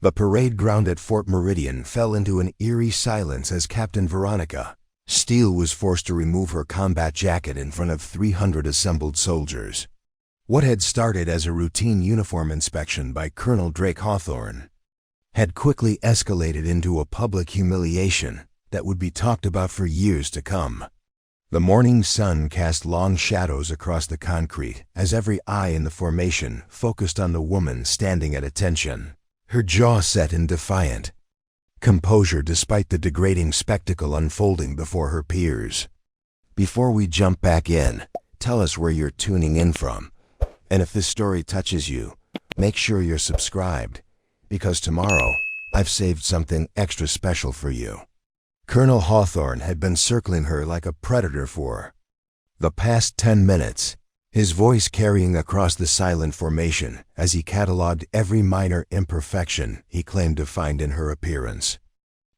The parade ground at Fort Meridian fell into an eerie silence as Captain Veronica Steele was forced to remove her combat jacket in front of 300 assembled soldiers. What had started as a routine uniform inspection by Colonel Drake Hawthorne had quickly escalated into a public humiliation that would be talked about for years to come. The morning sun cast long shadows across the concrete as every eye in the formation focused on the woman standing at attention, her jaw set in defiant composure despite the degrading spectacle unfolding before her peers. Before we jump back in, tell us where you're tuning in from. And if this story touches you, make sure you're subscribed, because tomorrow I've saved something extra special for you. Colonel Hawthorne had been circling her like a predator for the past 10 minutes, his voice carrying across the silent formation as he catalogued every minor imperfection he claimed to find in her appearance.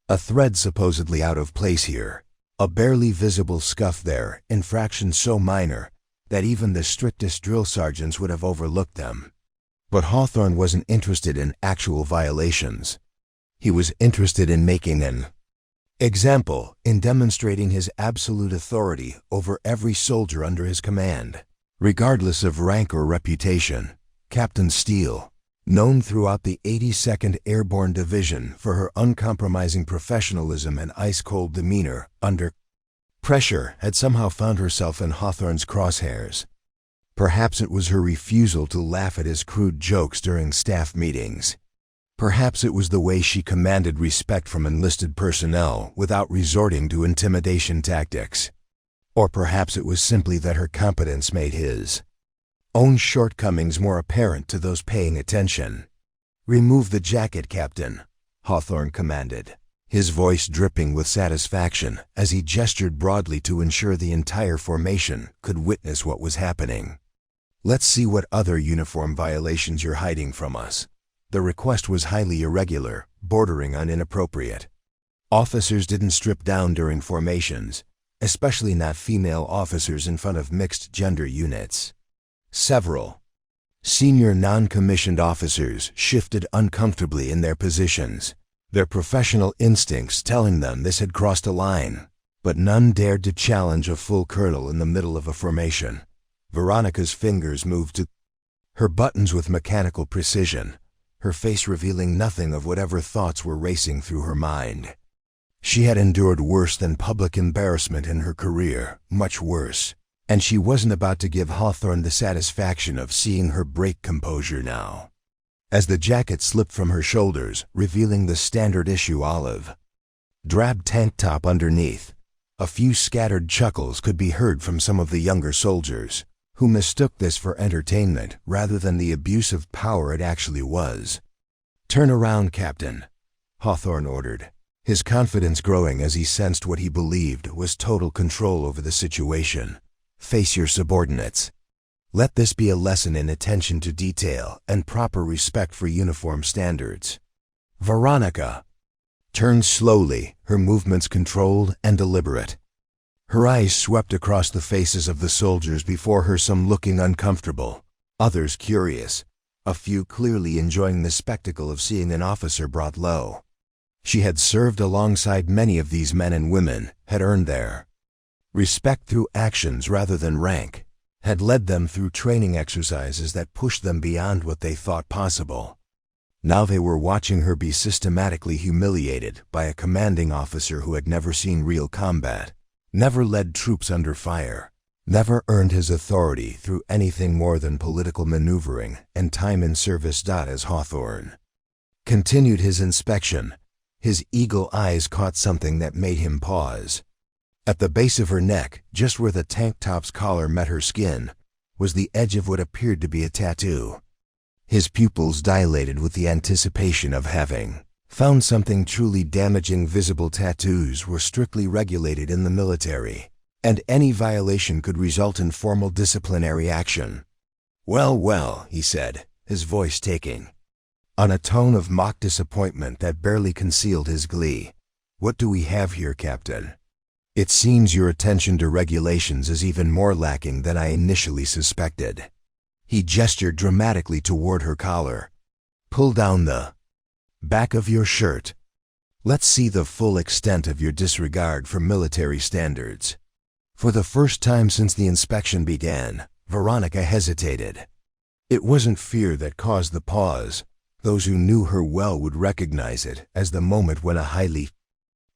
A thread supposedly out of place here, a barely visible scuff there, infractions so minor that even the strictest drill sergeants would have overlooked them. But Hawthorne wasn't interested in actual violations. He was interested in making an example, in demonstrating his absolute authority over every soldier under his command. Regardless of rank or reputation, Captain Steele, known throughout the 82nd Airborne Division for her uncompromising professionalism and ice-cold demeanor under pressure, had somehow found herself in Hawthorne's crosshairs. Perhaps it was her refusal to laugh at his crude jokes during staff meetings. Perhaps it was the way she commanded respect from enlisted personnel without resorting to intimidation tactics. Or perhaps it was simply that her competence made his own shortcomings more apparent to those paying attention. "Remove the jacket, Captain," Hawthorne commanded, his voice dripping with satisfaction as he gestured broadly to ensure the entire formation could witness what was happening. "Let's see what other uniform violations you're hiding from us." The request was highly irregular, bordering on inappropriate. Officers didn't strip down during formations, especially not female officers in front of mixed-gender units. Several senior non-commissioned officers shifted uncomfortably in their positions, their professional instincts telling them this had crossed a line. But none dared to challenge a full colonel in the middle of a formation. Veronica's fingers moved to her buttons with mechanical precision, her face revealing nothing of whatever thoughts were racing through her mind. She had endured worse than public embarrassment in her career, much worse, and she wasn't about to give Hawthorne the satisfaction of seeing her break composure now. As the jacket slipped from her shoulders, revealing the standard issue olive drab tank top underneath, a few scattered chuckles could be heard from some of the younger soldiers, who mistook this for entertainment rather than the abuse of power it actually was. "Turn around, Captain," Hawthorne ordered, his confidence growing as he sensed what he believed was total control over the situation. "Face your subordinates. Let this be a lesson in attention to detail and proper respect for uniform standards." Veronica turned slowly, her movements controlled and deliberate. Her eyes swept across the faces of the soldiers before her, some looking uncomfortable, others curious, a few clearly enjoying the spectacle of seeing an officer brought low. She had served alongside many of these men and women, had earned their respect through actions rather than rank, had led them through training exercises that pushed them beyond what they thought possible. Now they were watching her be systematically humiliated by a commanding officer who had never seen real combat, never led troops under fire, never earned his authority through anything more than political maneuvering and time in service. As Hawthorne continued his inspection, his eagle eyes caught something that made him pause. At the base of her neck, just where the tank top's collar met her skin, was the edge of what appeared to be a tattoo. His pupils dilated with the anticipation of having found something truly damaging. Visible tattoos were strictly regulated in the military, and any violation could result in formal disciplinary action. "Well, well," he said, his voice taking on a tone of mock disappointment that barely concealed his glee. "What do we have here, Captain? It seems your attention to regulations is even more lacking than I initially suspected." He gestured dramatically toward her collar. "Pull down the Back of your shirt. Let's see the full extent of your disregard for military standards. For the first time since the inspection began, Veronica hesitated. It wasn't fear that caused the pause. Those who knew her well would recognize it as the moment when a highly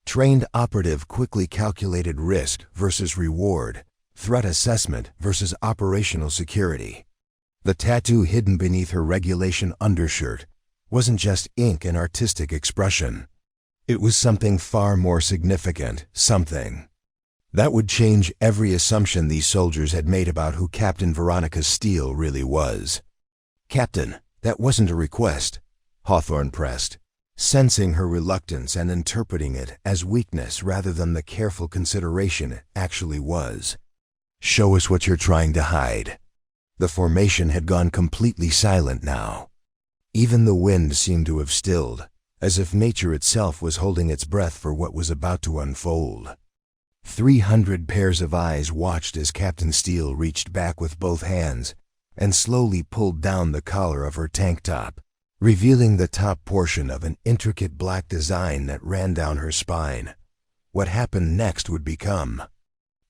trained operative quickly calculated risk versus reward, threat assessment versus operational security. The tattoo hidden beneath her regulation undershirt wasn't just ink and artistic expression. It was something far more significant, something that would change every assumption these soldiers had made about who Captain Veronica Steele really was. "Captain, that wasn't a request," Hawthorne pressed, sensing her reluctance and interpreting it as weakness rather than the careful consideration it actually was. "Show us what you're trying to hide." The formation had gone completely silent now. Even the wind seemed to have stilled, as if nature itself was holding its breath for what was about to unfold. 300 pairs of eyes watched as Captain Steele reached back with both hands and slowly pulled down the collar of her tank top, revealing the top portion of an intricate black design that ran down her spine. What happened next would become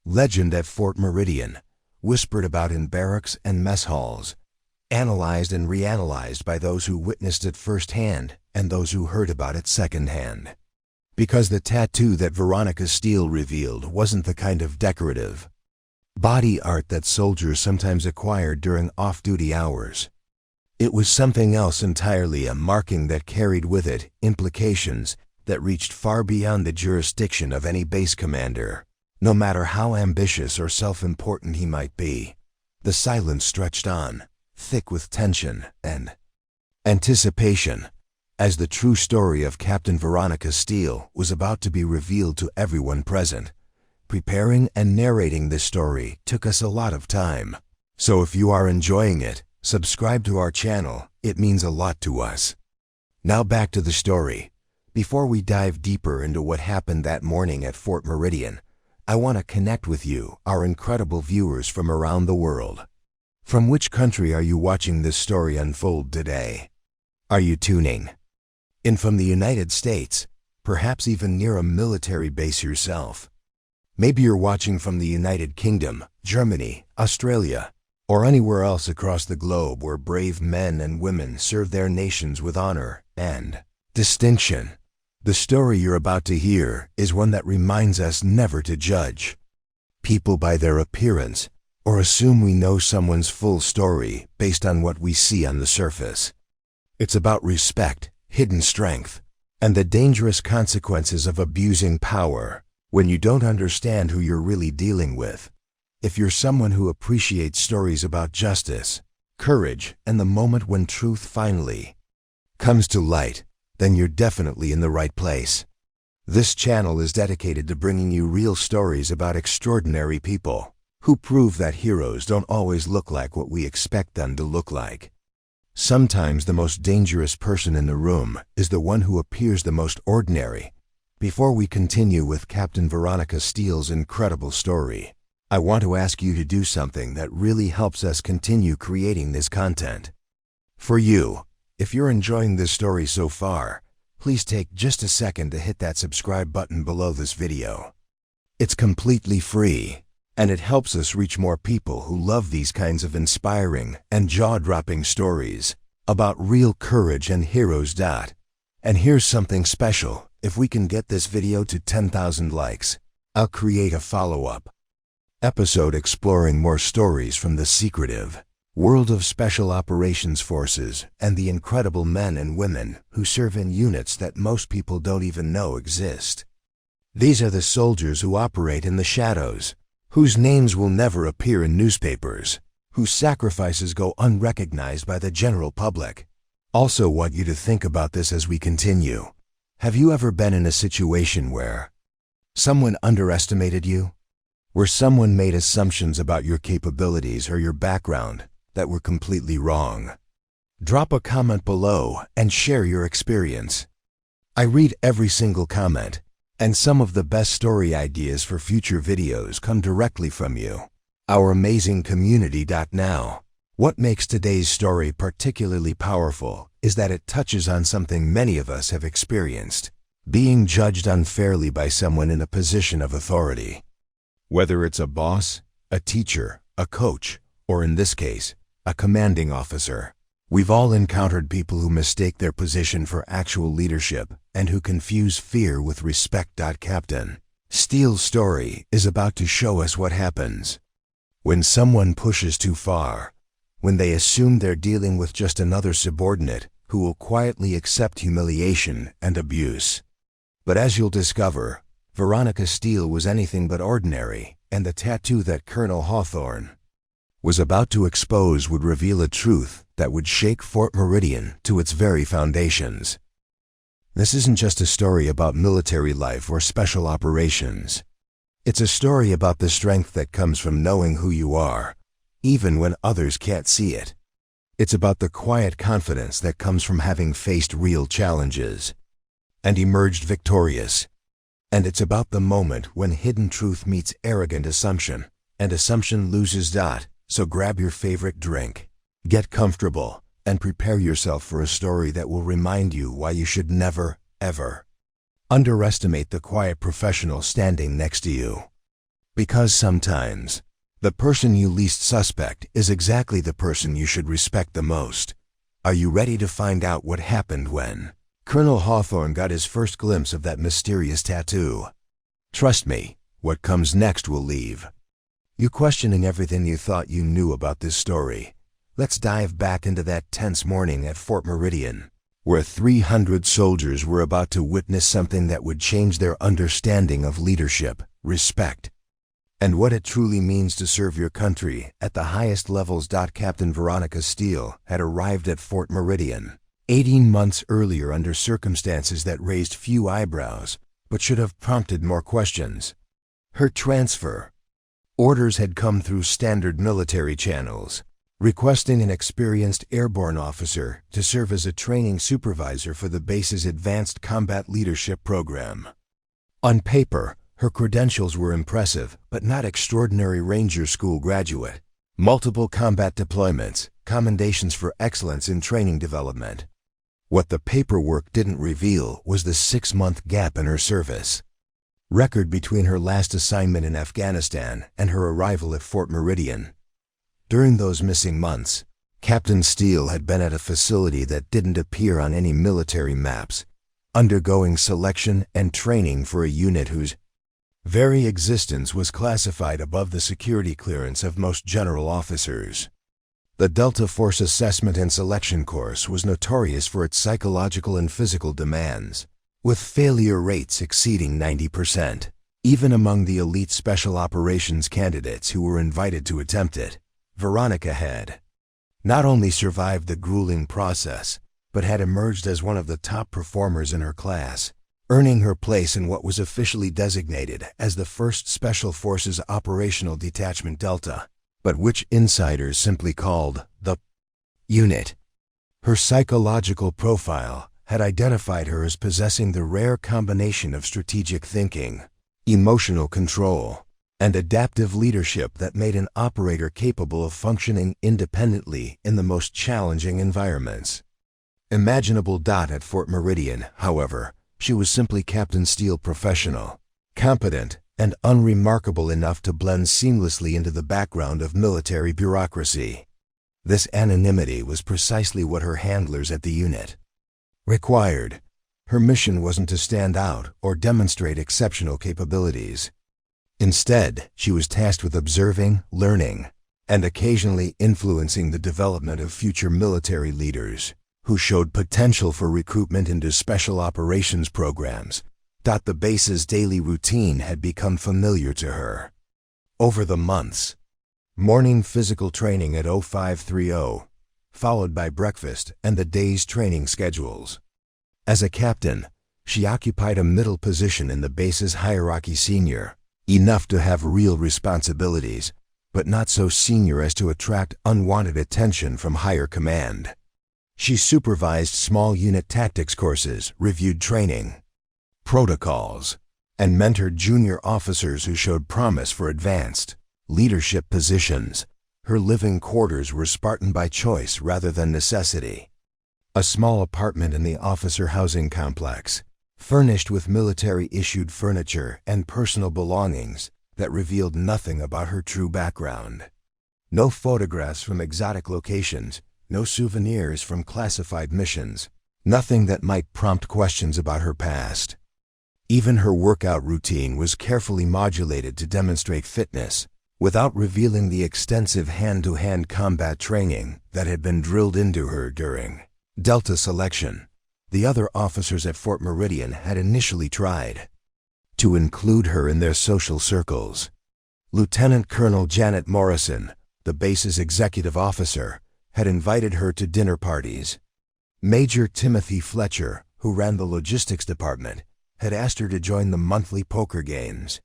legend at Fort Meridian, whispered about in barracks and mess halls, analyzed and reanalyzed by those who witnessed it firsthand and those who heard about it secondhand. Because the tattoo that Veronica Steele revealed wasn't the kind of decorative body art that soldiers sometimes acquired during off-duty hours. It was something else entirely, a marking that carried with it implications that reached far beyond the jurisdiction of any base commander, no matter how ambitious or self-important he might be. The silence stretched on, thick with tension and anticipation, as the true story of Captain Veronica Steele was about to be revealed to everyone present. Preparing and narrating this story took us a lot of time, so if you are enjoying it, subscribe to our channel. It means a lot to us. Now back to the story. Before we dive deeper into what happened that morning at Fort Meridian, I want to connect with you, our incredible viewers from around the world. From which country are you watching this story unfold today? Are you tuning in from the United States, perhaps even near a military base yourself? Maybe you're watching from the United Kingdom, Germany, Australia, or anywhere else across the globe where brave men and women serve their nations with honor and distinction. The story you're about to hear is one that reminds us never to judge people by their appearance or assume we know someone's full story based on what we see on the surface. It's about respect, hidden strength, and the dangerous consequences of abusing power when you don't understand who you're really dealing with. If you're someone who appreciates stories about justice, courage, and the moment when truth finally comes to light, then you're definitely in the right place. This channel is dedicated to bringing you real stories about extraordinary people who prove that heroes don't always look like what we expect them to look like. Sometimes the most dangerous person in the room is the one who appears the most ordinary. Before we continue with Captain Veronica Steele's incredible story, I want to ask you to do something that really helps us continue creating this content. For you, if you're enjoying this story so far, please take just a second to hit that subscribe button below this video. It's completely free, and it helps us reach more people who love these kinds of inspiring and jaw-dropping stories about real courage and heroes. And here's something special. If we can get this video to 10,000 likes, I'll create a follow-up episode exploring more stories from the secretive world of Special Operations Forces and the incredible men and women who serve in units that most people don't even know exist. These are the soldiers who operate in the shadows, whose names will never appear in newspapers, whose sacrifices go unrecognized by the general public. Also want you to think about this as we continue. Have you ever been in a situation where someone underestimated you? Where someone made assumptions about your capabilities or your background that were completely wrong? Drop a comment below and share your experience. I read every single comment, and some of the best story ideas for future videos come directly from you, our amazing community. Now, What makes today's story particularly powerful is that it touches on something many of us have experienced: being judged unfairly by someone in a position of authority. Whether it's a boss, a teacher, a coach, or in this case, a commanding officer, we've all encountered people who mistake their position for actual leadership and who confuse fear with respect. Captain Steele's story is about to show us what happens when someone pushes too far, when they assume they're dealing with just another subordinate who will quietly accept humiliation and abuse. But as you'll discover, Veronica Steele was anything but ordinary, and the tattoo that Colonel Hawthorne was about to expose would reveal a truth that would shake Fort Meridian to its very foundations. This isn't just a story about military life or special operations. It's a story about the strength that comes from knowing who you are, even when others can't see it. It's about the quiet confidence that comes from having faced real challenges and emerged victorious. And it's about the moment when hidden truth meets arrogant assumption, and assumption loses. So grab your favorite drink, get comfortable, and prepare yourself for a story that will remind you why you should never, ever underestimate the quiet professional standing next to you. Because sometimes, the person you least suspect is exactly the person you should respect the most. Are you ready to find out what happened when Colonel Hawthorne got his first glimpse of that mysterious tattoo? Trust me, what comes next will leave you questioning everything you thought you knew about this story. Let's dive back into that tense morning at Fort Meridian, where 300 soldiers were about to witness something that would change their understanding of leadership, respect, and what it truly means to serve your country at the highest levels. Captain Veronica Steele had arrived at Fort Meridian 18 months earlier under circumstances that raised few eyebrows, but should have prompted more questions. Her transfer orders had come through standard military channels, requesting an experienced airborne officer to serve as a training supervisor for the base's Advanced Combat Leadership Program. On paper, her credentials were impressive, but not extraordinary Ranger School graduate. Multiple combat deployments, commendations for excellence in training development. What the paperwork didn't reveal was the 6-month gap in her service record between her last assignment in Afghanistan and her arrival at Fort Meridian. During those missing months, Captain Steele had been at a facility that didn't appear on any military maps, undergoing selection and training for a unit whose very existence was classified above the security clearance of most general officers. The Delta Force Assessment and Selection Course was notorious for its psychological and physical demands, with failure rates exceeding 90%. Even among the elite special operations candidates who were invited to attempt it, Veronica had not only survived the grueling process, but had emerged as one of the top performers in her class, earning her place in what was officially designated as the 1st Special Forces Operational Detachment Delta, but which insiders simply called the unit. Her psychological profile had identified her as possessing the rare combination of strategic thinking, emotional control, and adaptive leadership that made an operator capable of functioning independently in the most challenging environments imaginable. At Fort Meridian, however, she was simply Captain Steele, professional, competent, and unremarkable enough to blend seamlessly into the background of military bureaucracy. This anonymity was precisely what her handlers at the unit required. Her mission wasn't to stand out or demonstrate exceptional capabilities. Instead, she was tasked with observing, learning, and occasionally influencing the development of future military leaders who showed potential for recruitment into special operations programs. The base's daily routine had become familiar to her. Over the months, morning physical training at 0530, followed by breakfast and the day's training schedules. As a captain, she occupied a middle position in the base's hierarchy, senior enough to have real responsibilities, but not so senior as to attract unwanted attention from higher command. She supervised small unit tactics courses, reviewed training protocols, and mentored junior officers who showed promise for advanced leadership positions. Her living quarters were Spartan by choice rather than necessity. A small apartment in the officer housing complex, furnished with military-issued furniture and personal belongings that revealed nothing about her true background. No photographs from exotic locations, no souvenirs from classified missions, nothing that might prompt questions about her past. Even her workout routine was carefully modulated to demonstrate fitness, without revealing the extensive hand-to-hand combat training that had been drilled into her during Delta selection. The other officers at Fort Meridian had initially tried to include her in their social circles. Lieutenant Colonel Janet Morrison, the base's executive officer, had invited her to dinner parties. Major Timothy Fletcher, who ran the logistics department, had asked her to join the monthly poker games.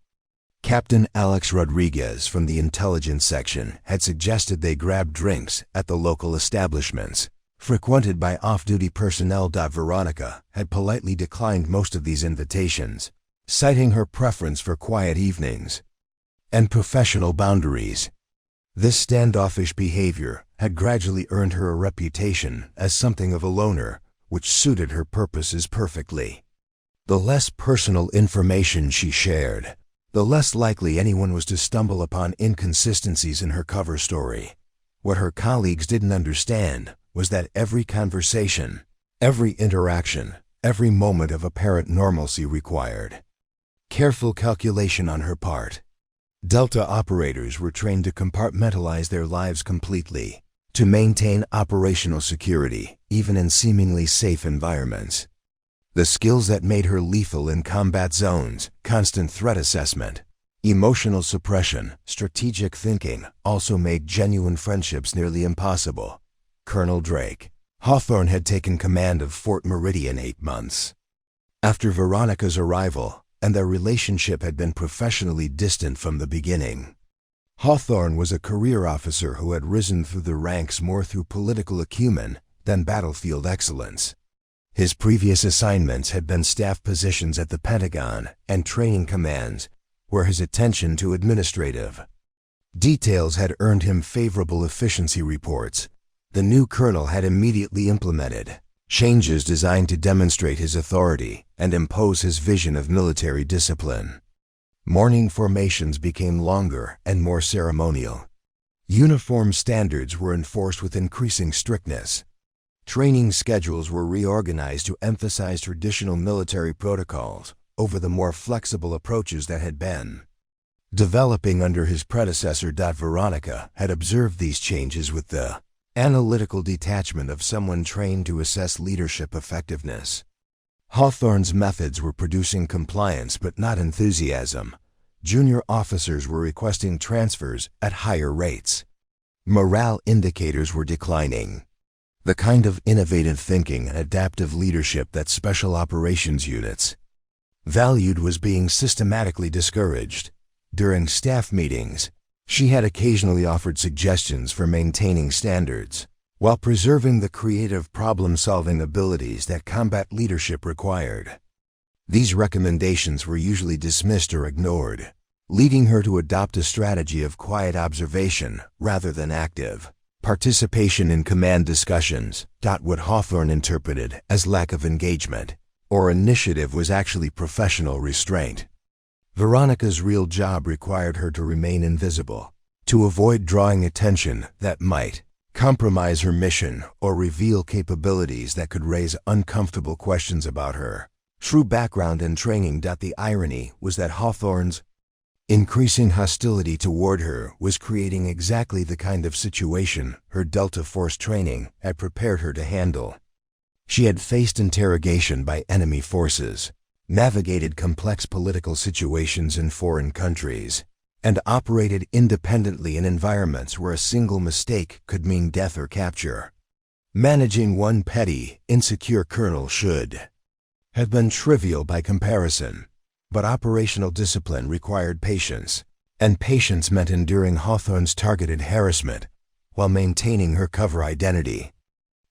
Captain Alex Rodriguez from the intelligence section had suggested they grab drinks at the local establishments frequented by off-duty personnel. Veronica had politely declined most of these invitations, citing her preference for quiet evenings and professional boundaries. This standoffish behavior had gradually earned her a reputation as something of a loner, which suited her purposes perfectly. The less personal information she shared, the less likely anyone was to stumble upon inconsistencies in her cover story. What her colleagues didn't understand was that every conversation, every interaction, every moment of apparent normalcy required careful calculation on her part. Delta operators were trained to compartmentalize their lives completely, to maintain operational security, even in seemingly safe environments. The skills that made her lethal in combat zones, constant threat assessment, emotional suppression, strategic thinking, also made genuine friendships nearly impossible. Colonel Drake Hawthorne had taken command of Fort Meridian 8 months after Veronica's arrival, and their relationship had been professionally distant from the beginning. Hawthorne was a career officer who had risen through the ranks more through political acumen than battlefield excellence. His previous assignments had been staff positions at the Pentagon and training commands, where his attention to administrative details had earned him favorable efficiency reports. The new colonel had immediately implemented changes designed to demonstrate his authority and impose his vision of military discipline. Morning formations became longer and more ceremonial. Uniform standards were enforced with increasing strictness. Training schedules were reorganized to emphasize traditional military protocols over the more flexible approaches that had been developing under his predecessor. Veronica had observed these changes with the analytical detachment of someone trained to assess leadership effectiveness. Hawthorne's methods were producing compliance but not enthusiasm. Junior officers were requesting transfers at higher rates. Morale indicators were declining. The kind of innovative thinking and adaptive leadership that special operations units valued was being systematically discouraged. During staff meetings, she had occasionally offered suggestions for maintaining standards, while preserving the creative problem-solving abilities that combat leadership required. These recommendations were usually dismissed or ignored, leading her to adopt a strategy of quiet observation rather than active participation in command discussions. What Hawthorne interpreted as lack of engagement or initiative was actually professional restraint. Veronica's real job required her to remain invisible, to avoid drawing attention that might compromise her mission or reveal capabilities that could raise uncomfortable questions about her true background and training. The irony was that Hawthorne's increasing hostility toward her was creating exactly the kind of situation her Delta Force training had prepared her to handle. She had faced interrogation by enemy forces, navigated complex political situations in foreign countries, and operated independently in environments where a single mistake could mean death or capture. Managing one petty, insecure colonel should have been trivial by comparison, but operational discipline required patience, and patience meant enduring Hawthorne's targeted harassment while maintaining her cover identity.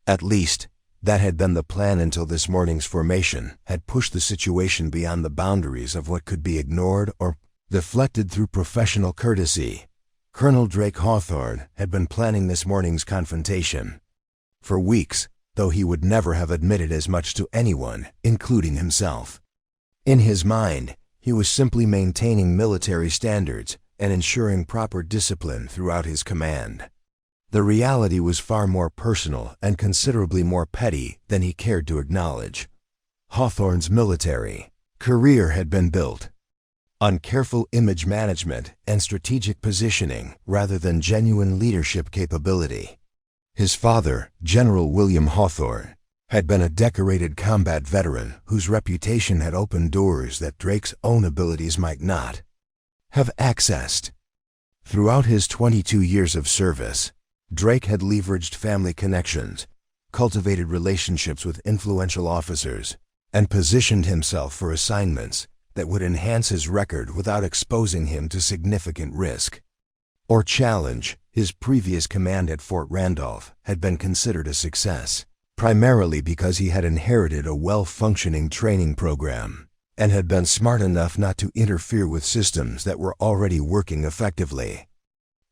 At least, that had been the plan until this morning's formation had pushed the situation beyond the boundaries of what could be ignored or deflected through professional courtesy. Colonel Drake Hawthorne had been planning this morning's confrontation for weeks, though he would never have admitted as much to anyone, including himself. In his mind, he was simply maintaining military standards and ensuring proper discipline throughout his command. The reality was far more personal and considerably more petty than he cared to acknowledge. Hawthorne's military career had been built on careful image management and strategic positioning rather than genuine leadership capability. His father, General William Hawthorne, had been a decorated combat veteran whose reputation had opened doors that Drake's own abilities might not have accessed. Throughout his 22 years of service, Drake had leveraged family connections, cultivated relationships with influential officers, and positioned himself for assignments that would enhance his record without exposing him to significant risk or challenge. His previous command at Fort Randolph had been considered a success, primarily because he had inherited a well-functioning training program and had been smart enough not to interfere with systems that were already working effectively.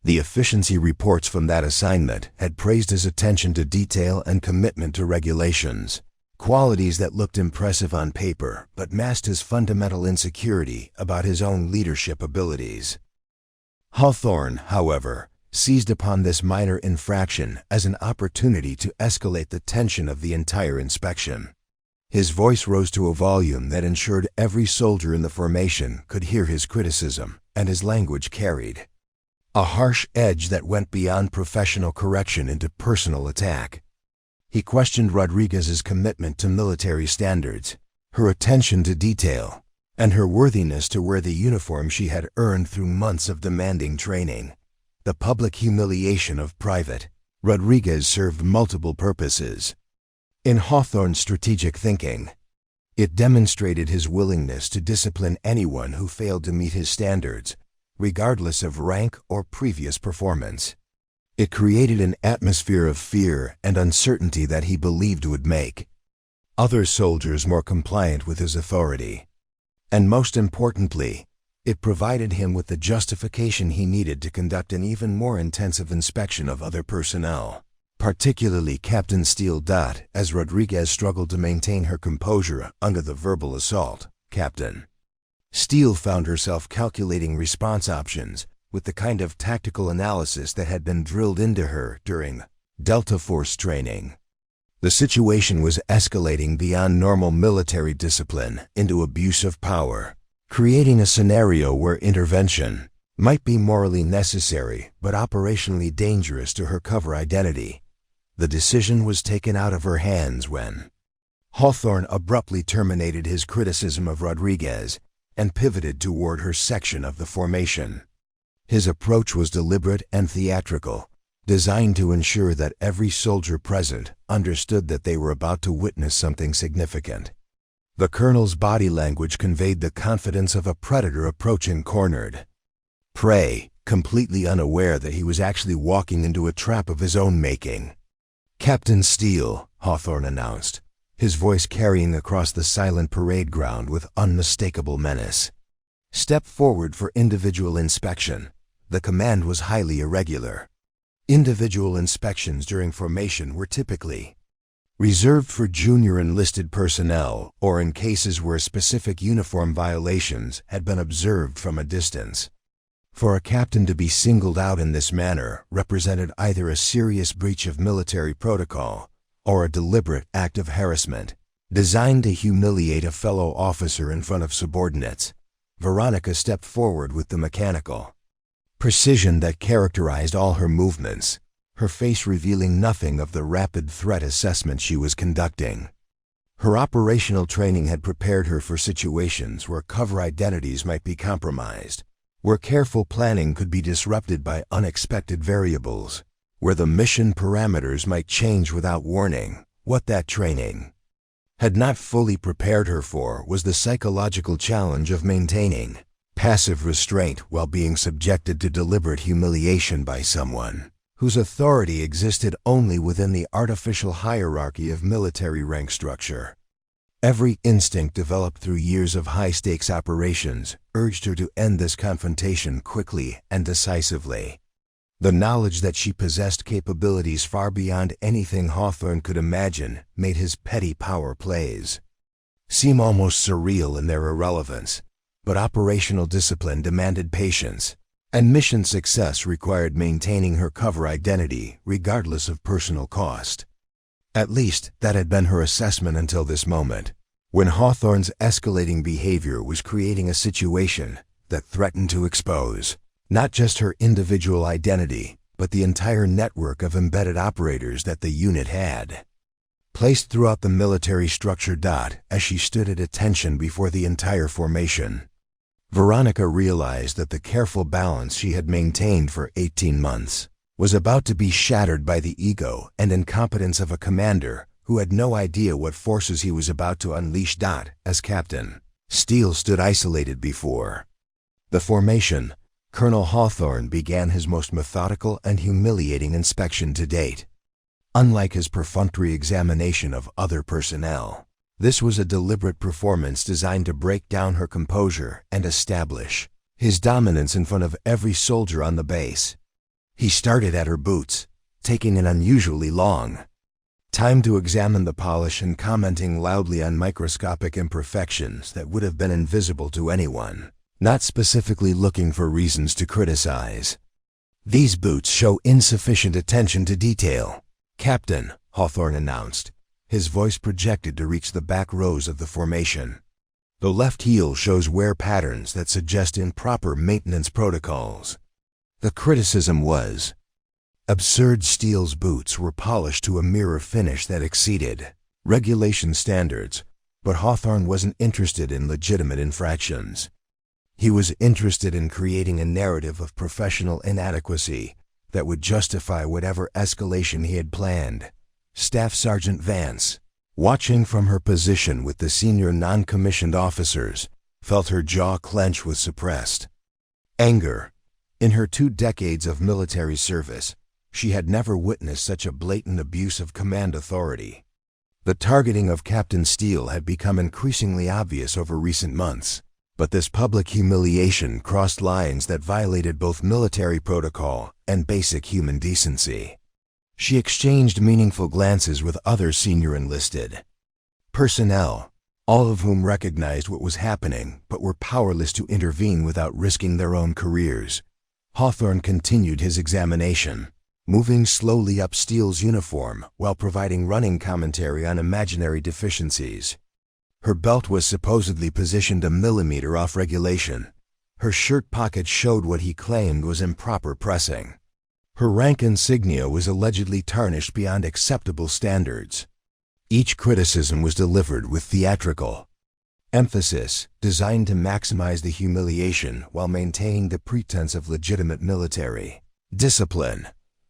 The efficiency reports from that assignment had praised his attention to detail and commitment to regulations, qualities that looked impressive on paper but masked his fundamental insecurity about his own leadership abilities. Hawthorne, however, seized upon this minor infraction as an opportunity to escalate the tension of the entire inspection. His voice rose to a volume that ensured every soldier in the formation could hear his criticism, and his language carried a harsh edge that went beyond professional correction into personal attack. He questioned Rodriguez's commitment to military standards, her attention to detail, and her worthiness to wear the uniform she had earned through months of demanding training. The public humiliation of Private Rodriguez served multiple purposes. In Hawthorne's strategic thinking, it demonstrated his willingness to discipline anyone who failed to meet his standards, regardless of rank or previous performance. It created an atmosphere of fear and uncertainty that he believed would make other soldiers more compliant with his authority. And most importantly, it provided him with the justification he needed to conduct an even more intensive inspection of other personnel, particularly Captain Steele. As Rodriguez struggled to maintain her composure under the verbal assault, Captain Steele found herself calculating response options with the kind of tactical analysis that had been drilled into her during Delta Force training. The situation was escalating beyond normal military discipline into abuse of power, creating a scenario where intervention might be morally necessary but operationally dangerous to her cover identity. The decision was taken out of her hands when Hawthorne abruptly terminated his criticism of Rodriguez and pivoted toward her section of the formation. His approach was deliberate and theatrical, designed to ensure that every soldier present understood that they were about to witness something significant. The colonel's body language conveyed the confidence of a predator approaching cornered prey, completely unaware that he was actually walking into a trap of his own making. "Captain Steele," Hawthorne announced, his voice carrying across the silent parade ground with unmistakable menace. "Step forward for individual inspection." The command was highly irregular. Individual inspections during formation were typically reserved for junior enlisted personnel or in cases where specific uniform violations had been observed from a distance. For a captain to be singled out in this manner represented either a serious breach of military protocol or a deliberate act of harassment, designed to humiliate a fellow officer in front of subordinates. Veronica stepped forward with the mechanical precision that characterized all her movements, her face revealing nothing of the rapid threat assessment she was conducting. Her operational training had prepared her for situations where cover identities might be compromised, where careful planning could be disrupted by unexpected variables, where the mission parameters might change without warning. What that training had not fully prepared her for was the psychological challenge of maintaining passive restraint while being subjected to deliberate humiliation by someone whose authority existed only within the artificial hierarchy of military rank structure. Every instinct developed through years of high-stakes operations urged her to end this confrontation quickly and decisively. The knowledge that she possessed capabilities far beyond anything Hawthorne could imagine made his petty power plays seem almost surreal in their irrelevance, but operational discipline demanded patience, and mission success required maintaining her cover identity regardless of personal cost. At least, that had been her assessment until this moment, when Hawthorne's escalating behavior was creating a situation that threatened to expose not just her individual identity, but the entire network of embedded operators that the unit had placed throughout the military structure. As she stood at attention before the entire formation, Veronica realized that the careful balance she had maintained for 18 months was about to be shattered by the ego and incompetence of a commander who had no idea what forces he was about to unleash. As Captain Steele stood isolated before the formation, Colonel Hawthorne began his most methodical and humiliating inspection to date. Unlike his perfunctory examination of other personnel, this was a deliberate performance designed to break down her composure and establish his dominance in front of every soldier on the base. He started at her boots, taking an unusually long time to examine the polish and commenting loudly on microscopic imperfections that would have been invisible to anyone not specifically looking for reasons to criticize. "These boots show insufficient attention to detail, Captain," Hawthorne announced, his voice projected to reach the back rows of the formation. "The left heel shows wear patterns that suggest improper maintenance protocols." The criticism was absurd. Steele's boots were polished to a mirror finish that exceeded regulation standards, but Hawthorne wasn't interested in legitimate infractions. He was interested in creating a narrative of professional inadequacy that would justify whatever escalation he had planned. Staff Sergeant Vance, watching from her position with the senior non-commissioned officers, felt her jaw clench with suppressed anger. In her 2 decades of military service, she had never witnessed such a blatant abuse of command authority. The targeting of Captain Steele had become increasingly obvious over recent months, but this public humiliation crossed lines that violated both military protocol and basic human decency. She exchanged meaningful glances with other senior enlisted personnel, all of whom recognized what was happening but were powerless to intervene without risking their own careers. Hawthorne continued his examination, moving slowly up Steele's uniform while providing running commentary on imaginary deficiencies. Her belt was supposedly positioned a millimeter off regulation. Her shirt pocket showed what he claimed was improper pressing. Her rank insignia was allegedly tarnished beyond acceptable standards. Each criticism was delivered with theatrical emphasis, designed to maximize the humiliation while maintaining the pretense of legitimate military discipline.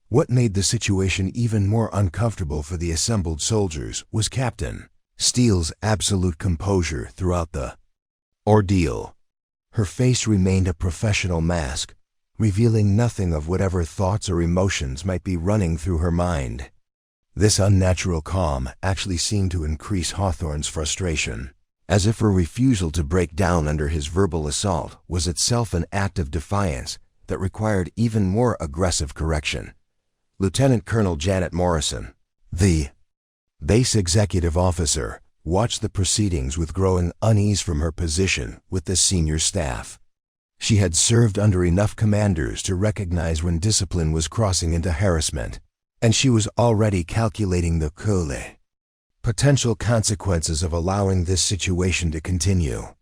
What made the situation even more uncomfortable for the assembled soldiers was Captain Steele's absolute composure throughout the ordeal. Her face remained a professional mask, revealing nothing of whatever thoughts or emotions might be running through her mind. This unnatural calm actually seemed to increase Hawthorne's frustration, as if her refusal to break down under his verbal assault was itself an act of defiance that required even more aggressive correction. Lieutenant Colonel Janet Morrison, the base executive officer, watched the proceedings with growing unease from her position with the senior staff. She had served under enough commanders to recognize when discipline was crossing into harassment, and she was already calculating the potential consequences of allowing this situation to continue.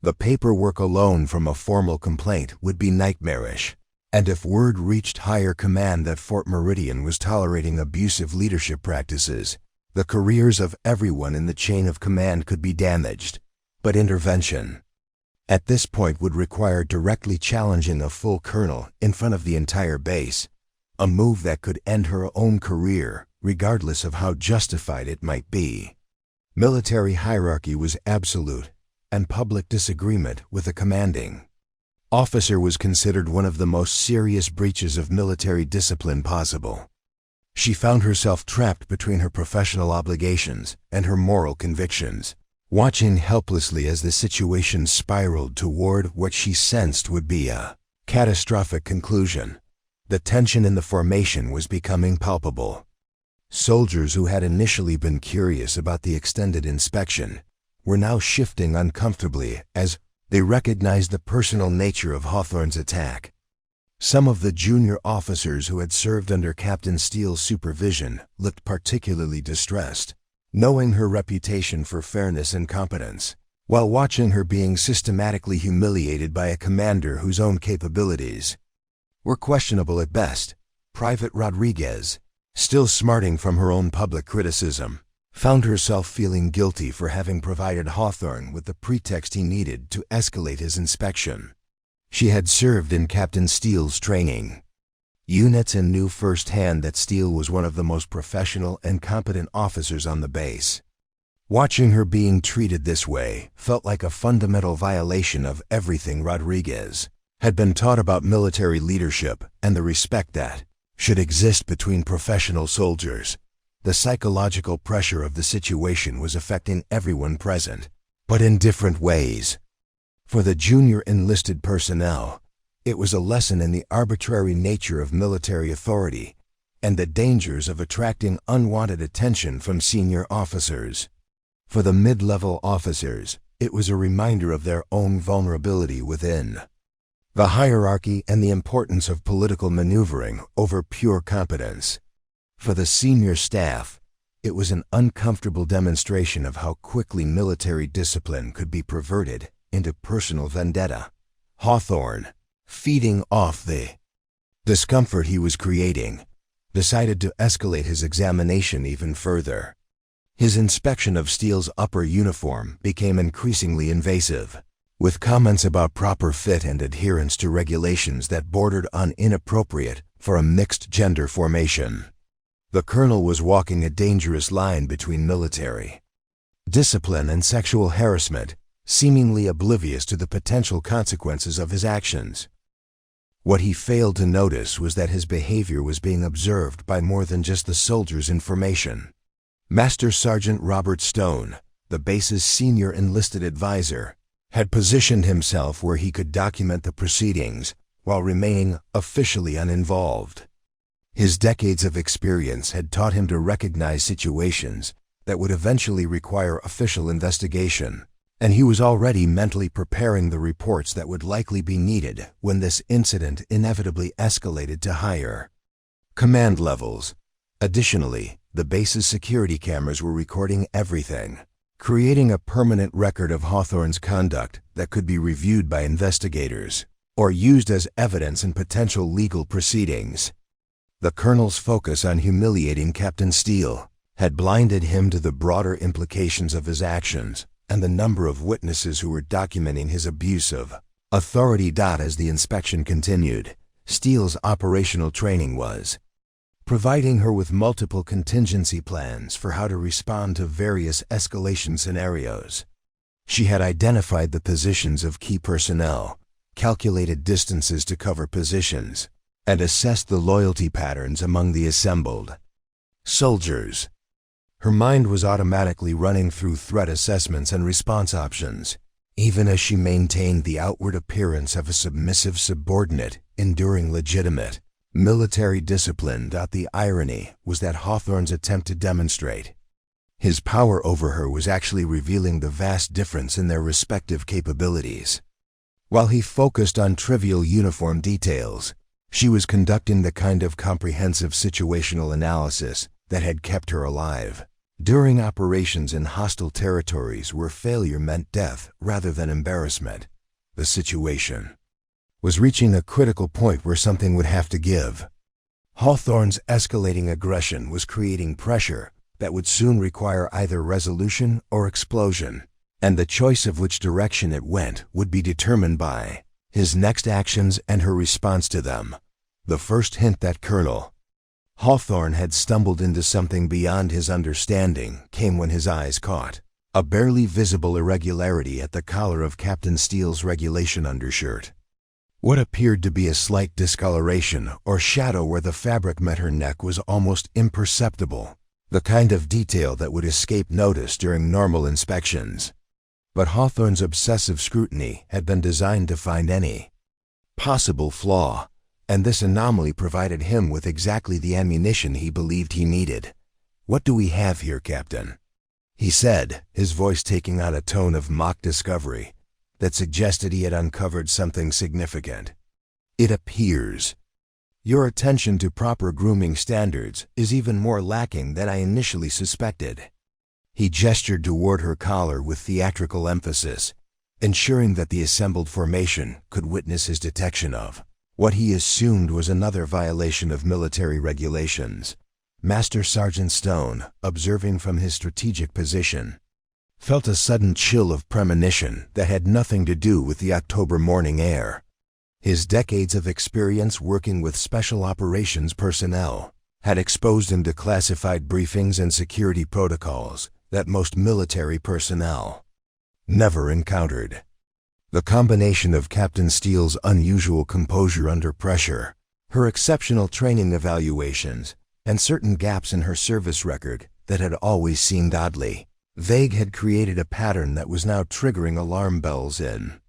The paperwork alone from a formal complaint would be nightmarish, and if word reached higher command that Fort Meridian was tolerating abusive leadership practices, the careers of everyone in the chain of command could be damaged. But intervention at this point would require directly challenging a full colonel in front of the entire base, a move that could end her own career, regardless of how justified it might be. Military hierarchy was absolute, and public disagreement with a commanding officer was considered one of the most serious breaches of military discipline possible. She found herself trapped between her professional obligations and her moral convictions, watching helplessly as the situation spiraled toward what she sensed would be a catastrophic conclusion. The tension in the formation was becoming palpable. Soldiers who had initially been curious about the extended inspection were now shifting uncomfortably as they recognized the personal nature of Hawthorne's attack. Some of the junior officers who had served under Captain Steele's supervision looked particularly distressed, knowing her reputation for fairness and competence, while watching her being systematically humiliated by a commander whose own capabilities were questionable at best. Private Rodriguez, still smarting from her own public criticism, found herself feeling guilty for having provided Hawthorne with the pretext he needed to escalate his inspection. She had served in Captain Steele's training units and knew firsthand that Steele was one of the most professional and competent officers on the base. Watching her being treated this way felt like a fundamental violation of everything Rodriguez had been taught about military leadership and the respect that should exist between professional soldiers. The psychological pressure of the situation was affecting everyone present, but in different ways. For the junior enlisted personnel, it was a lesson in the arbitrary nature of military authority and the dangers of attracting unwanted attention from senior officers. For the mid-level officers, it was a reminder of their own vulnerability within the hierarchy and the importance of political maneuvering over pure competence. For the senior staff, it was an uncomfortable demonstration of how quickly military discipline could be perverted into personal vendetta. Hawthorne, feeding off the discomfort he was creating, decided to escalate his examination even further. His inspection of Steele's upper uniform became increasingly invasive, with comments about proper fit and adherence to regulations that bordered on inappropriate for a mixed-gender formation. The colonel was walking a dangerous line between military discipline and sexual harassment, seemingly oblivious to the potential consequences of his actions. What he failed to notice was that his behavior was being observed by more than just the soldiers' information. Master Sergeant Robert Stone, the base's senior enlisted advisor, had positioned himself where he could document the proceedings while remaining officially uninvolved. His decades of experience had taught him to recognize situations that would eventually require official investigation, and he was already mentally preparing the reports that would likely be needed when this incident inevitably escalated to higher command levels. Additionally, the base's security cameras were recording everything, creating a permanent record of Hawthorne's conduct that could be reviewed by investigators or used as evidence in potential legal proceedings. The colonel's focus on humiliating Captain Steele had blinded him to the broader implications of his actions and the number of witnesses who were documenting his abuse of authority. As the inspection continued, Steele's operational training was providing her with multiple contingency plans for how to respond to various escalation scenarios. She had identified the positions of key personnel, calculated distances to cover positions, and assessed the loyalty patterns among the assembled soldiers. Her mind was automatically running through threat assessments and response options, even as she maintained the outward appearance of a submissive subordinate enduring legitimate military discipline. The irony was that Hawthorne's attempt to demonstrate his power over her was actually revealing the vast difference in their respective capabilities. While he focused on trivial uniform details, she was conducting the kind of comprehensive situational analysis that had kept her alive during operations in hostile territories where failure meant death rather than embarrassment. The situation was reaching a critical point where something would have to give. Hawthorne's escalating aggression was creating pressure that would soon require either resolution or explosion, and the choice of which direction it went would be determined by his next actions and her response to them. The first hint that Colonel Hawthorne had stumbled into something beyond his understanding came when his eyes caught a barely visible irregularity at the collar of Captain Steele's regulation undershirt. What appeared to be a slight discoloration or shadow where the fabric met her neck was almost imperceptible, the kind of detail that would escape notice during normal inspections. But Hawthorne's obsessive scrutiny had been designed to find any possible flaw, and this anomaly provided him with exactly the ammunition he believed he needed. "What do we have here, Captain?" he said, his voice taking on a tone of mock discovery that suggested he had uncovered something significant. "It appears your attention to proper grooming standards is even more lacking than I initially suspected." He gestured toward her collar with theatrical emphasis, ensuring that the assembled formation could witness his detection of what he assumed was another violation of military regulations. Master Sergeant Stone, observing from his strategic position, felt a sudden chill of premonition that had nothing to do with the October morning air. His decades of experience working with special operations personnel had exposed him to classified briefings and security protocols that most military personnel never encountered. The combination of Captain Steele's unusual composure under pressure, her exceptional training evaluations, and certain gaps in her service record that had always seemed oddly vague had created a pattern that was now triggering alarm bells in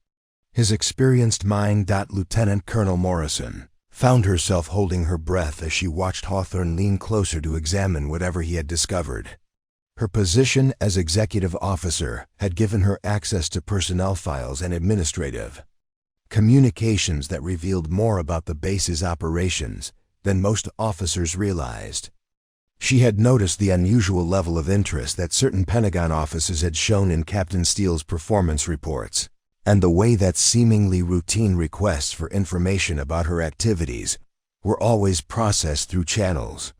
his experienced mind. Lieutenant Colonel Morrison found herself holding her breath as she watched Hawthorne lean closer to examine whatever he had discovered. Her position as executive officer had given her access to personnel files and administrative communications that revealed more about the base's operations than most officers realized. She had noticed the unusual level of interest that certain Pentagon offices had shown in Captain Steele's performance reports, and the way that seemingly routine requests for information about her activities were always processed through channels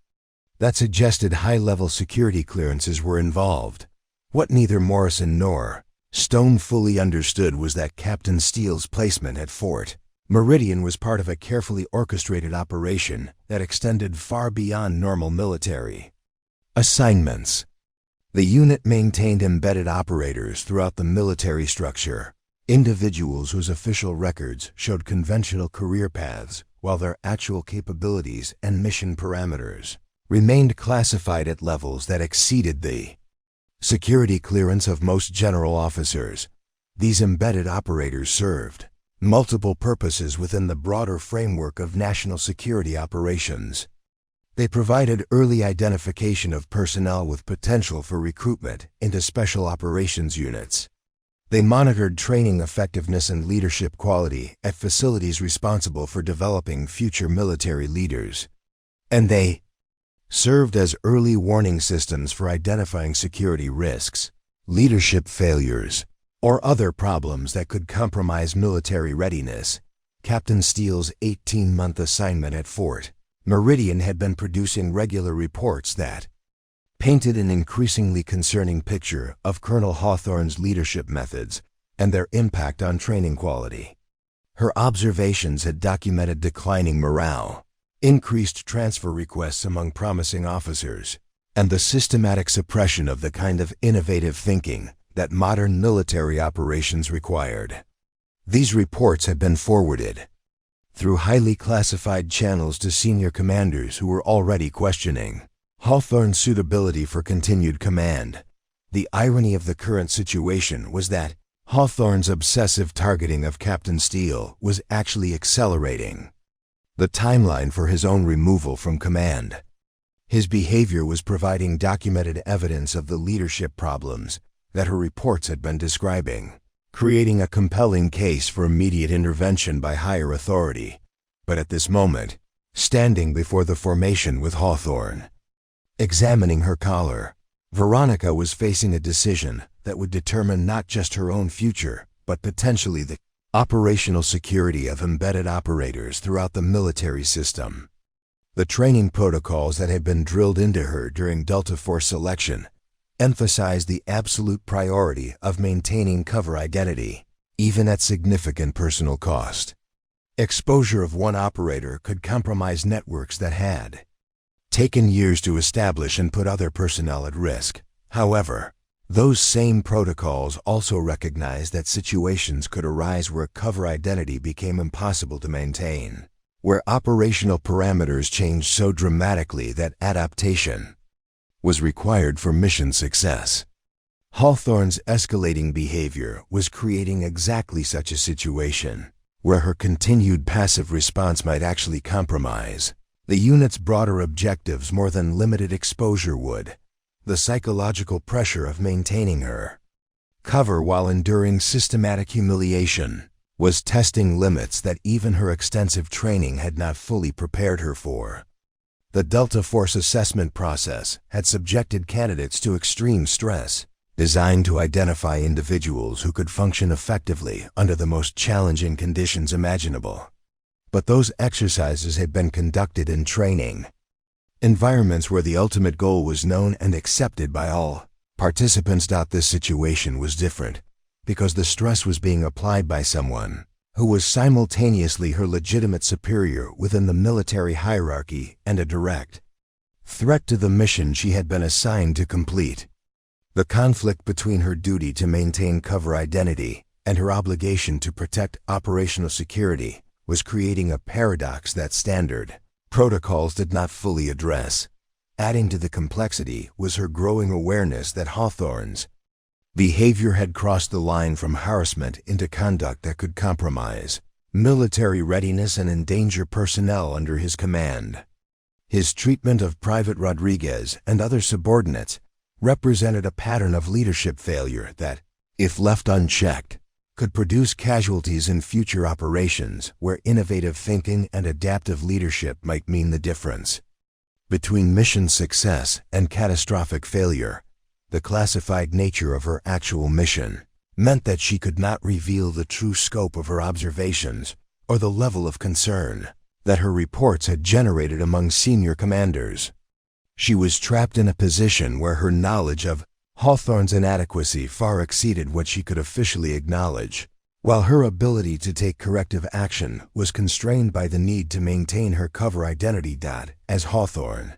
that suggested high-level security clearances were involved. What neither Morrison nor Stone fully understood was that Captain Steele's placement at Fort Meridian was part of a carefully orchestrated operation that extended far beyond normal military assignments. The unit maintained embedded operators throughout the military structure, individuals whose official records showed conventional career paths while their actual capabilities and mission parameters remained classified at levels that exceeded the security clearance of most general officers. These embedded operators served multiple purposes within the broader framework of national security operations. They provided early identification of personnel with potential for recruitment into special operations units. They monitored training effectiveness and leadership quality at facilities responsible for developing future military leaders. And they served as early warning systems for identifying security risks, leadership failures, or other problems that could compromise military readiness. Captain Steele's 18-month assignment at Fort Meridian had been producing regular reports that painted an increasingly concerning picture of Colonel Hawthorne's leadership methods and their impact on training quality. Her observations had documented declining morale, increased transfer requests among promising officers, and the systematic suppression of the kind of innovative thinking that modern military operations required. These reports had been forwarded through highly classified channels to senior commanders who were already questioning Hawthorne's suitability for continued command. The irony of the current situation was that Hawthorne's obsessive targeting of Captain Steele was actually accelerating the timeline for his own removal from command. His behavior was providing documented evidence of the leadership problems that her reports had been describing, creating a compelling case for immediate intervention by higher authority. But at this moment, standing before the formation with Hawthorne, examining her collar, Veronica was facing a decision that would determine not just her own future, but potentially the operational security of embedded operators throughout the military system. The training protocols that had been drilled into her during Delta Force selection emphasized the absolute priority of maintaining cover identity, even at significant personal cost. Exposure of one operator could compromise networks that had taken years to establish and put other personnel at risk. However, those same protocols also recognized that situations could arise where cover identity became impossible to maintain, where operational parameters changed so dramatically that adaptation was required for mission success. Hawthorne's escalating behavior was creating exactly such a situation. where her continued passive response might actually compromise the unit's broader objectives more than limited exposure would. The psychological pressure of maintaining her cover while enduring systematic humiliation was testing limits that even her extensive training had not fully prepared her for. The Delta Force assessment process had subjected candidates to extreme stress, designed to identify individuals who could function effectively under the most challenging conditions imaginable. But those exercises had been conducted in training environments where the ultimate goal was known and accepted by all participants. This situation was different because the stress was being applied by someone who was simultaneously her legitimate superior within the military hierarchy and a direct threat to the mission she had been assigned to complete. The conflict between her duty to maintain cover identity and her obligation to protect operational security was creating a paradox that standard protocols did not fully address. Adding to the complexity was her growing awareness that Hawthorne's behavior had crossed the line from harassment into conduct that could compromise military readiness and endanger personnel under his command. His treatment of Private Rodriguez and other subordinates represented a pattern of leadership failure that, if left unchecked, could produce casualties in future operations where innovative thinking and adaptive leadership might mean the difference between mission success and catastrophic failure. The classified nature of her actual mission meant that she could not reveal the true scope of her observations or the level of concern that her reports had generated among senior commanders. She was trapped in a position where her knowledge of Hawthorne's inadequacy far exceeded what she could officially acknowledge, while her ability to take corrective action was constrained by the need to maintain her cover identity. As Hawthorne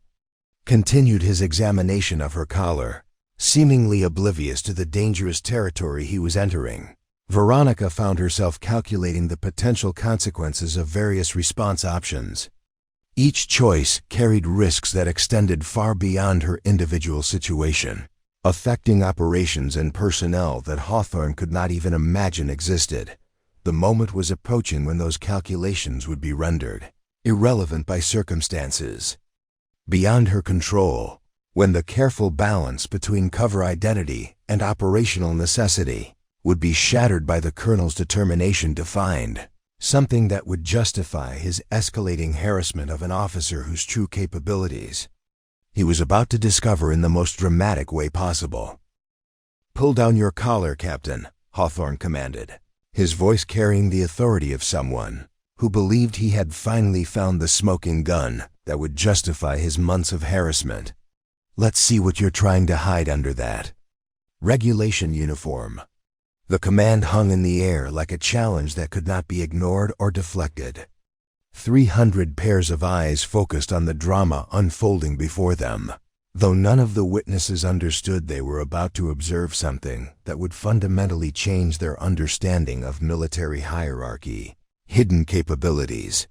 continued his examination of her collar, seemingly oblivious to the dangerous territory he was entering, Veronica found herself calculating the potential consequences of various response options. Each choice carried risks that extended far beyond her individual situation, affecting operations and personnel that Hawthorne could not even imagine existed. The moment was approaching when those calculations would be rendered irrelevant by circumstances beyond her control, when the careful balance between cover identity and operational necessity would be shattered by the colonel's determination to find something that would justify his escalating harassment of an officer whose true capabilities he was about to discover in the most dramatic way possible. "Pull down your collar, Captain," Hawthorne commanded, his voice carrying the authority of someone who believed he had finally found the smoking gun that would justify his months of harassment. "Let's see what you're trying to hide under that regulation uniform." The command hung in the air like a challenge that could not be ignored or deflected. 300 pairs of eyes focused on the drama unfolding before them, though none of the witnesses understood they were about to observe something that would fundamentally change their understanding of military hierarchy, hidden capabilities,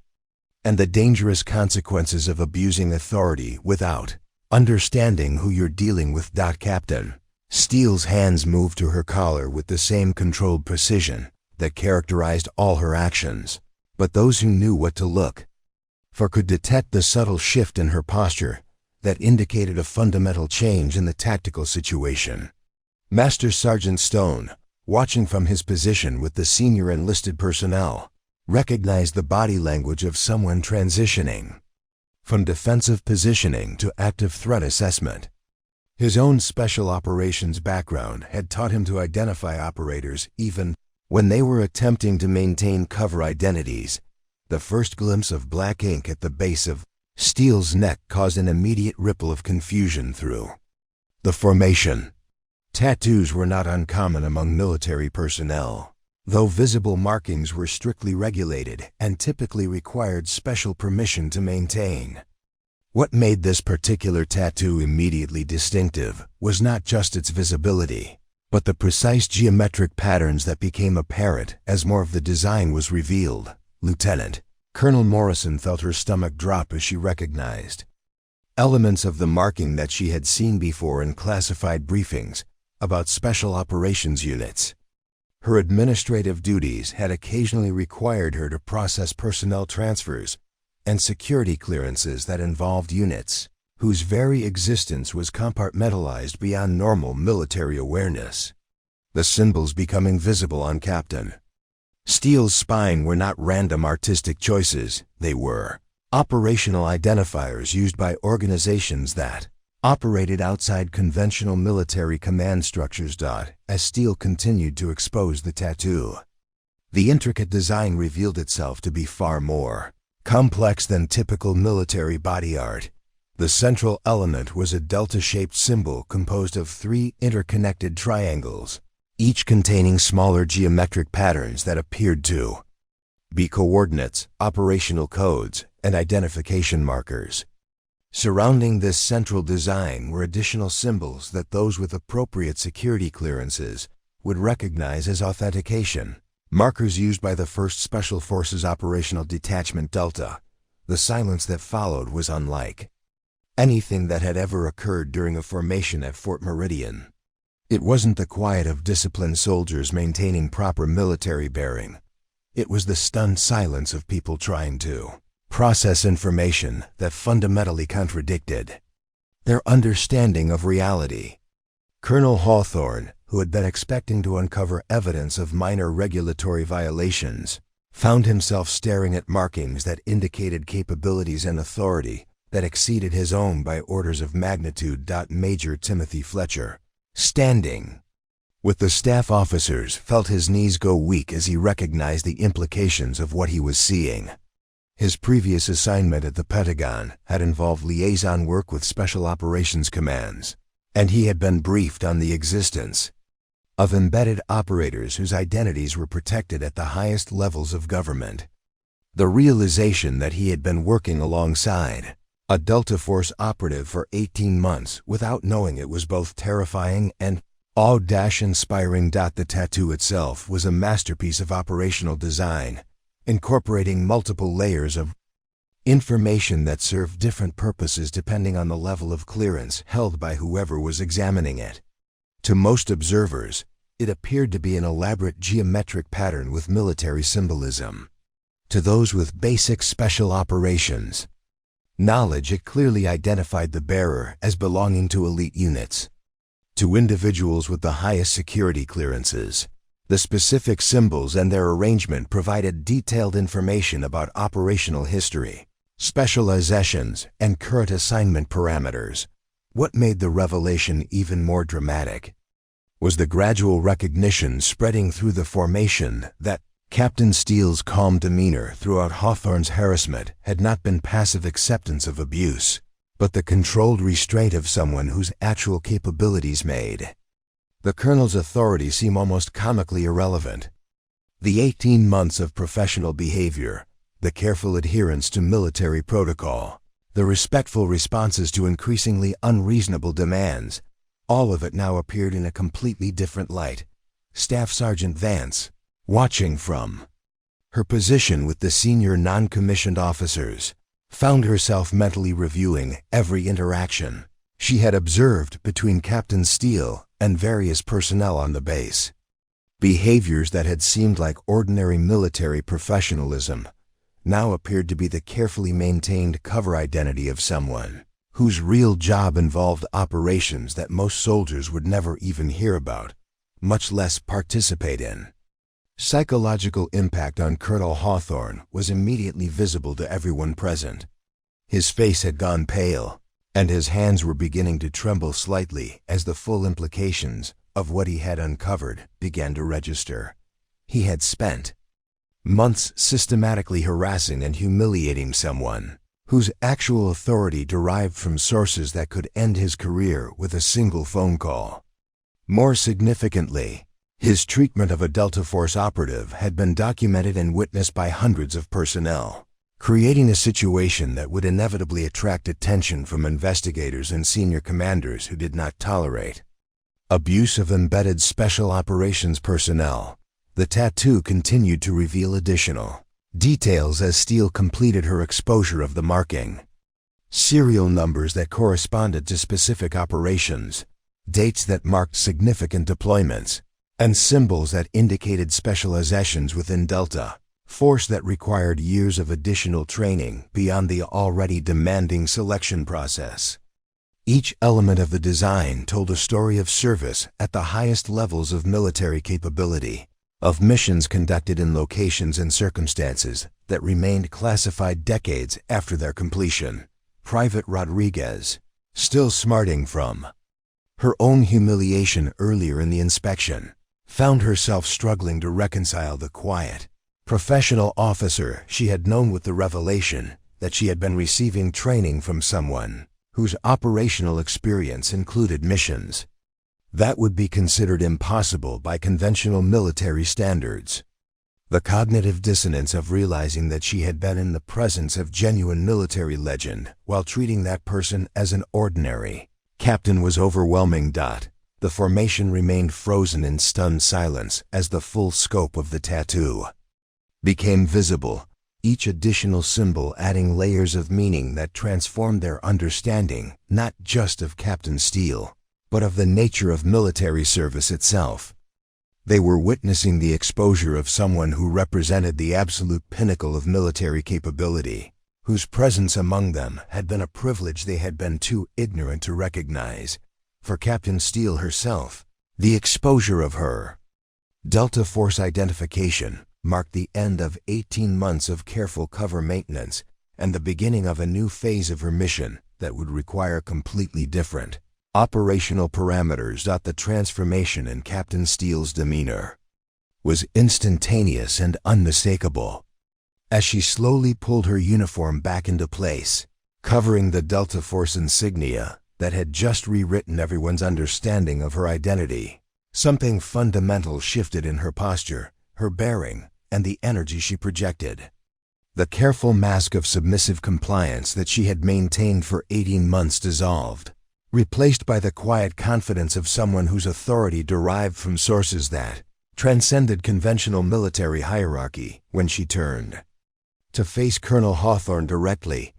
and the dangerous consequences of abusing authority without understanding who you're dealing with. Captain Steele's hands moved to her collar with the same controlled precision that characterized all her actions, but those who knew what to look for could detect the subtle shift in her posture that indicated a fundamental change in the tactical situation. Master Sergeant Stone, watching from his position with the senior enlisted personnel, recognized the body language of someone transitioning from defensive positioning to active threat assessment. His own special operations background had taught him to identify operators even when they were attempting to maintain cover identities. The first glimpse of black ink at the base of Steele's neck caused an immediate ripple of confusion through the formation. Tattoos were not uncommon among military personnel, though visible markings were strictly regulated and typically required special permission to maintain. What made this particular tattoo immediately distinctive was not just its visibility, but the precise geometric patterns that became apparent as more of the design was revealed. Lieutenant Colonel Morrison felt her stomach drop as she recognized elements of the marking that she had seen before in classified briefings about special operations units. Her administrative duties had occasionally required her to process personnel transfers and security clearances that involved units whose very existence was compartmentalized beyond normal military awareness. The symbols becoming visible on Captain Steele's spine were not random artistic choices, they were operational identifiers used by organizations that operated outside conventional military command structures. As Steele continued to expose the tattoo, the intricate design revealed itself to be far more complex than typical military body art. The central element was a delta-shaped symbol composed of 3 interconnected triangles, each containing smaller geometric patterns that appeared to be coordinates, operational codes, and identification markers. Surrounding this central design were additional symbols that those with appropriate security clearances would recognize as authentication, markers used by the 1st Special Forces Operational Detachment Delta. The silence that followed was unlike anything that had ever occurred during a formation at Fort Meridian. It wasn't the quiet of disciplined soldiers maintaining proper military bearing. It was the stunned silence of people trying to process information that fundamentally contradicted their understanding of reality. Colonel Hawthorne, who had been expecting to uncover evidence of minor regulatory violations, found himself staring at markings that indicated capabilities and authority that exceeded his own by orders of magnitude. Major Timothy Fletcher, standing with the staff officers, felt his knees go weak as he recognized the implications of what he was seeing. His previous assignment at the Pentagon had involved liaison work with Special Operations Commands, and he had been briefed on the existence of embedded operators whose identities were protected at the highest levels of government. The realization that he had been working alongside a Delta Force operative for 18 months without knowing it was both terrifying and awe-inspiring. The tattoo itself was a masterpiece of operational design, incorporating multiple layers of information that served different purposes depending on the level of clearance held by whoever was examining it. To most observers, it appeared to be an elaborate geometric pattern with military symbolism. To those with basic special operations knowledge, it clearly identified the bearer as belonging to elite units. To individuals with the highest security clearances, the specific symbols and their arrangement provided detailed information about operational history, specializations, and current assignment parameters. What made the revelation even more dramatic was the gradual recognition spreading through the formation that Captain Steele's calm demeanor throughout Hawthorne's harassment had not been passive acceptance of abuse, but the controlled restraint of someone whose actual capabilities made the colonel's authority seem almost comically irrelevant. The 18 months of professional behavior, the careful adherence to military protocol, the respectful responses to increasingly unreasonable demands, all of it now appeared in a completely different light. Staff Sergeant Vance, watching from her position with the senior non-commissioned officers, found herself mentally reviewing every interaction she had observed between Captain Steele and various personnel on the base. Behaviors that had seemed like ordinary military professionalism now appeared to be the carefully maintained cover identity of someone whose real job involved operations that most soldiers would never even hear about, much less participate in. Psychological impact on Colonel Hawthorne was immediately visible to everyone present. His face had gone pale, and his hands were beginning to tremble slightly as the full implications of what he had uncovered began to register. He had spent months systematically harassing and humiliating someone whose actual authority derived from sources that could end his career with a single phone call. More significantly, his treatment of a Delta Force operative had been documented and witnessed by hundreds of personnel, creating a situation that would inevitably attract attention from investigators and senior commanders who did not tolerate abuse of embedded special operations personnel. The tattoo continued to reveal additional details as Steele completed her exposure of the marking. Serial numbers that corresponded to specific operations, dates that marked significant deployments, and symbols that indicated specializations within Delta Force that required years of additional training beyond the already demanding selection process. Each element of the design told a story of service at the highest levels of military capability, of missions conducted in locations and circumstances that remained classified decades after their completion. Private Rodriguez, still smarting from her own humiliation earlier in the inspection, found herself struggling to reconcile the quiet, professional officer she had known with the revelation that she had been receiving training from someone whose operational experience included missions that would be considered impossible by conventional military standards. The cognitive dissonance of realizing that she had been in the presence of genuine military legend while treating that person as an ordinary captain was overwhelming. The formation remained frozen in stunned silence as the full scope of the tattoo became visible, each additional symbol adding layers of meaning that transformed their understanding not just of Captain Steele, but of the nature of military service itself. They were witnessing the exposure of someone who represented the absolute pinnacle of military capability, whose presence among them had been a privilege they had been too ignorant to recognize. For Captain Steele herself, the exposure of her Delta Force identification marked the end of 18 months of careful cover maintenance and the beginning of a new phase of her mission that would require completely different operational parameters. The transformation in Captain Steele's demeanor was instantaneous and unmistakable. As she slowly pulled her uniform back into place, covering the Delta Force insignia that had just rewritten everyone's understanding of her identity, something fundamental shifted in her posture, her bearing, and the energy she projected. The careful mask of submissive compliance that she had maintained for 18 months dissolved, replaced by the quiet confidence of someone whose authority derived from sources that transcended conventional military hierarchy. When she turned to face Colonel Hawthorne directly,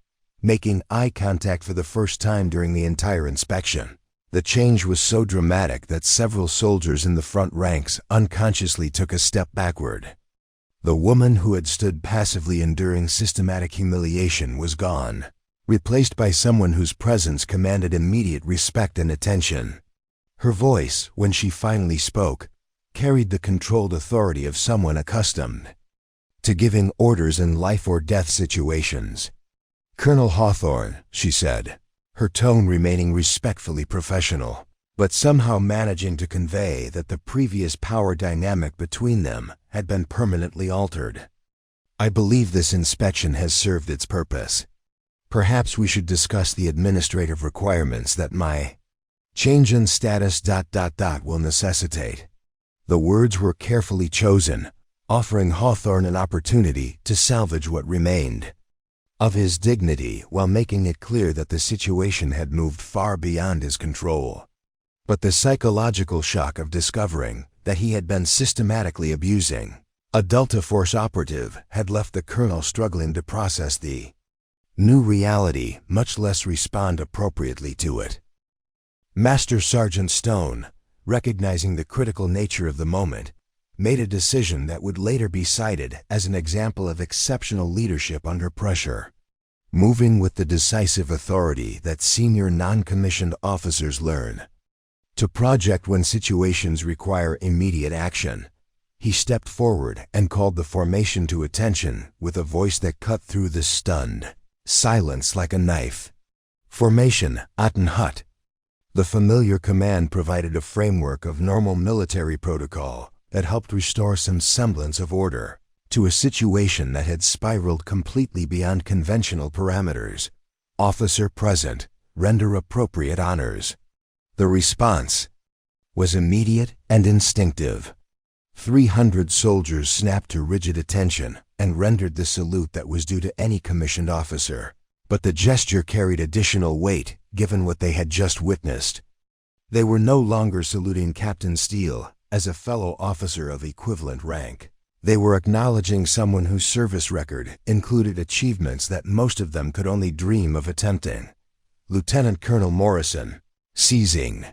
making eye contact for the first time during the entire inspection, the change was so dramatic that several soldiers in the front ranks unconsciously took a step backward. The woman who had stood passively enduring systematic humiliation was gone, replaced by someone whose presence commanded immediate respect and attention. Her voice, when she finally spoke, carried the controlled authority of someone accustomed to giving orders in life-or-death situations. "Colonel Hawthorne," she said, her tone remaining respectfully professional, but somehow managing to convey that the previous power dynamic between them had been permanently altered. "I believe this inspection has served its purpose. Perhaps we should discuss the administrative requirements that my change in status will necessitate." The words were carefully chosen, offering Hawthorne an opportunity to salvage what remained of his dignity while making it clear that the situation had moved far beyond his control. But the psychological shock of discovering that he had been systematically abusing a Delta Force operative had left the colonel struggling to process the new reality, much less respond appropriately to it. Master Sergeant Stone, recognizing the critical nature of the moment, made a decision that would later be cited as an example of exceptional leadership under pressure. Moving with the decisive authority that senior non-commissioned officers learn to project when situations require immediate action, he stepped forward and called the formation to attention with a voice that cut through the stunned silence like a knife. "Formation, Aten Hut." The familiar command provided a framework of normal military protocol that helped restore some semblance of order to a situation that had spiraled completely beyond conventional parameters. "Officer present, render appropriate honors." The response was immediate and instinctive. 300 soldiers snapped to rigid attention and rendered the salute that was due to any commissioned officer. But the gesture carried additional weight given what they had just witnessed. They were no longer saluting Captain Steele as a fellow officer of equivalent rank. They were acknowledging someone whose service record included achievements that most of them could only dream of attempting. Lieutenant Colonel Morrison, seizing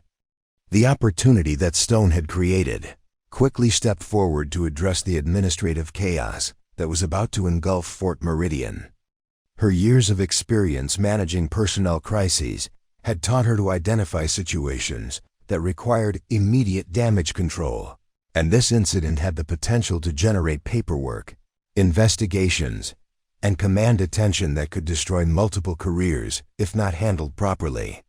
the opportunity that Stone had created, quickly stepped forward to address the administrative chaos that was about to engulf Fort Meridian. Her years of experience managing personnel crises had taught her to identify situations that required immediate damage control, and this incident had the potential to generate paperwork, investigations, and command attention that could destroy multiple careers if not handled properly.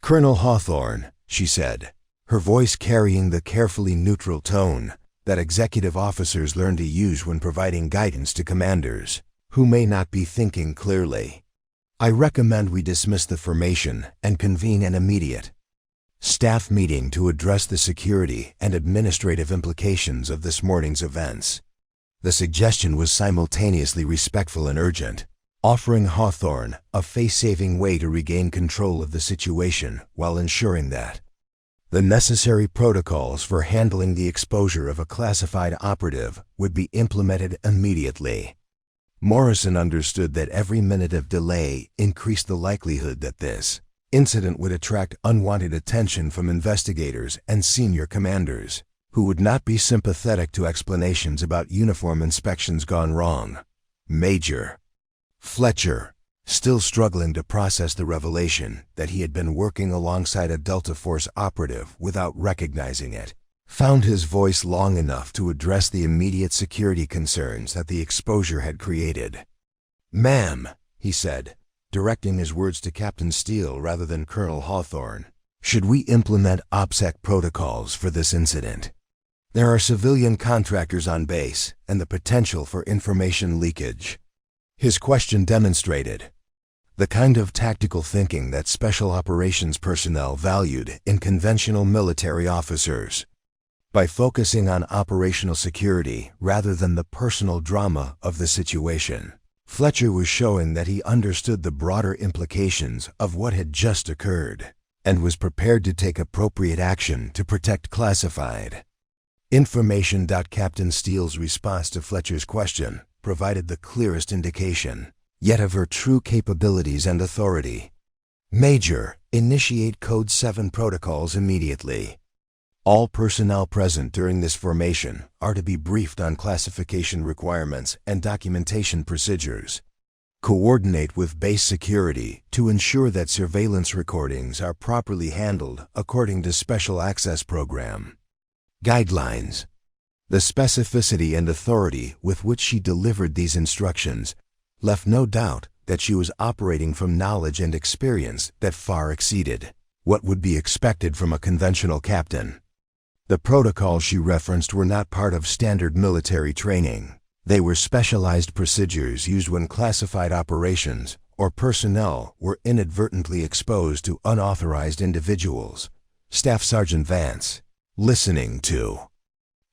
"Colonel Hawthorne," she said, her voice carrying the carefully neutral tone that executive officers learn to use when providing guidance to commanders who may not be thinking clearly. "I recommend we dismiss the formation and convene an immediate staff meeting to address the security and administrative implications of this morning's events." The suggestion was simultaneously respectful and urgent, offering Hawthorne a face-saving way to regain control of the situation while ensuring that the necessary protocols for handling the exposure of a classified operative would be implemented immediately. Morrison understood that every minute of delay increased the likelihood that this incident would attract unwanted attention from investigators and senior commanders, who would not be sympathetic to explanations about uniform inspections gone wrong. Major Fletcher, still struggling to process the revelation that he had been working alongside a Delta Force operative without recognizing it, found his voice long enough to address the immediate security concerns that the exposure had created. "Ma'am," he said, directing his words to Captain Steele rather than Colonel Hawthorne, "should we implement OPSEC protocols for this incident? There are civilian contractors on base and the potential for information leakage." His question demonstrated the kind of tactical thinking that special operations personnel valued in conventional military officers. By focusing on operational security rather than the personal drama of the situation, Fletcher was showing that he understood the broader implications of what had just occurred and was prepared to take appropriate action to protect classified information. Captain Steele's response to Fletcher's question provided the clearest indication, yet of her true capabilities and authority. "Major, initiate Code 7 protocols immediately. All personnel present during this formation are to be briefed on classification requirements and documentation procedures. Coordinate with base security to ensure that surveillance recordings are properly handled according to Special Access Program guidelines." The specificity and authority with which she delivered these instructions left no doubt that she was operating from knowledge and experience that far exceeded what would be expected from a conventional captain. The protocols she referenced were not part of standard military training. They were specialized procedures used when classified operations or personnel were inadvertently exposed to unauthorized individuals. Staff Sergeant Vance, listening to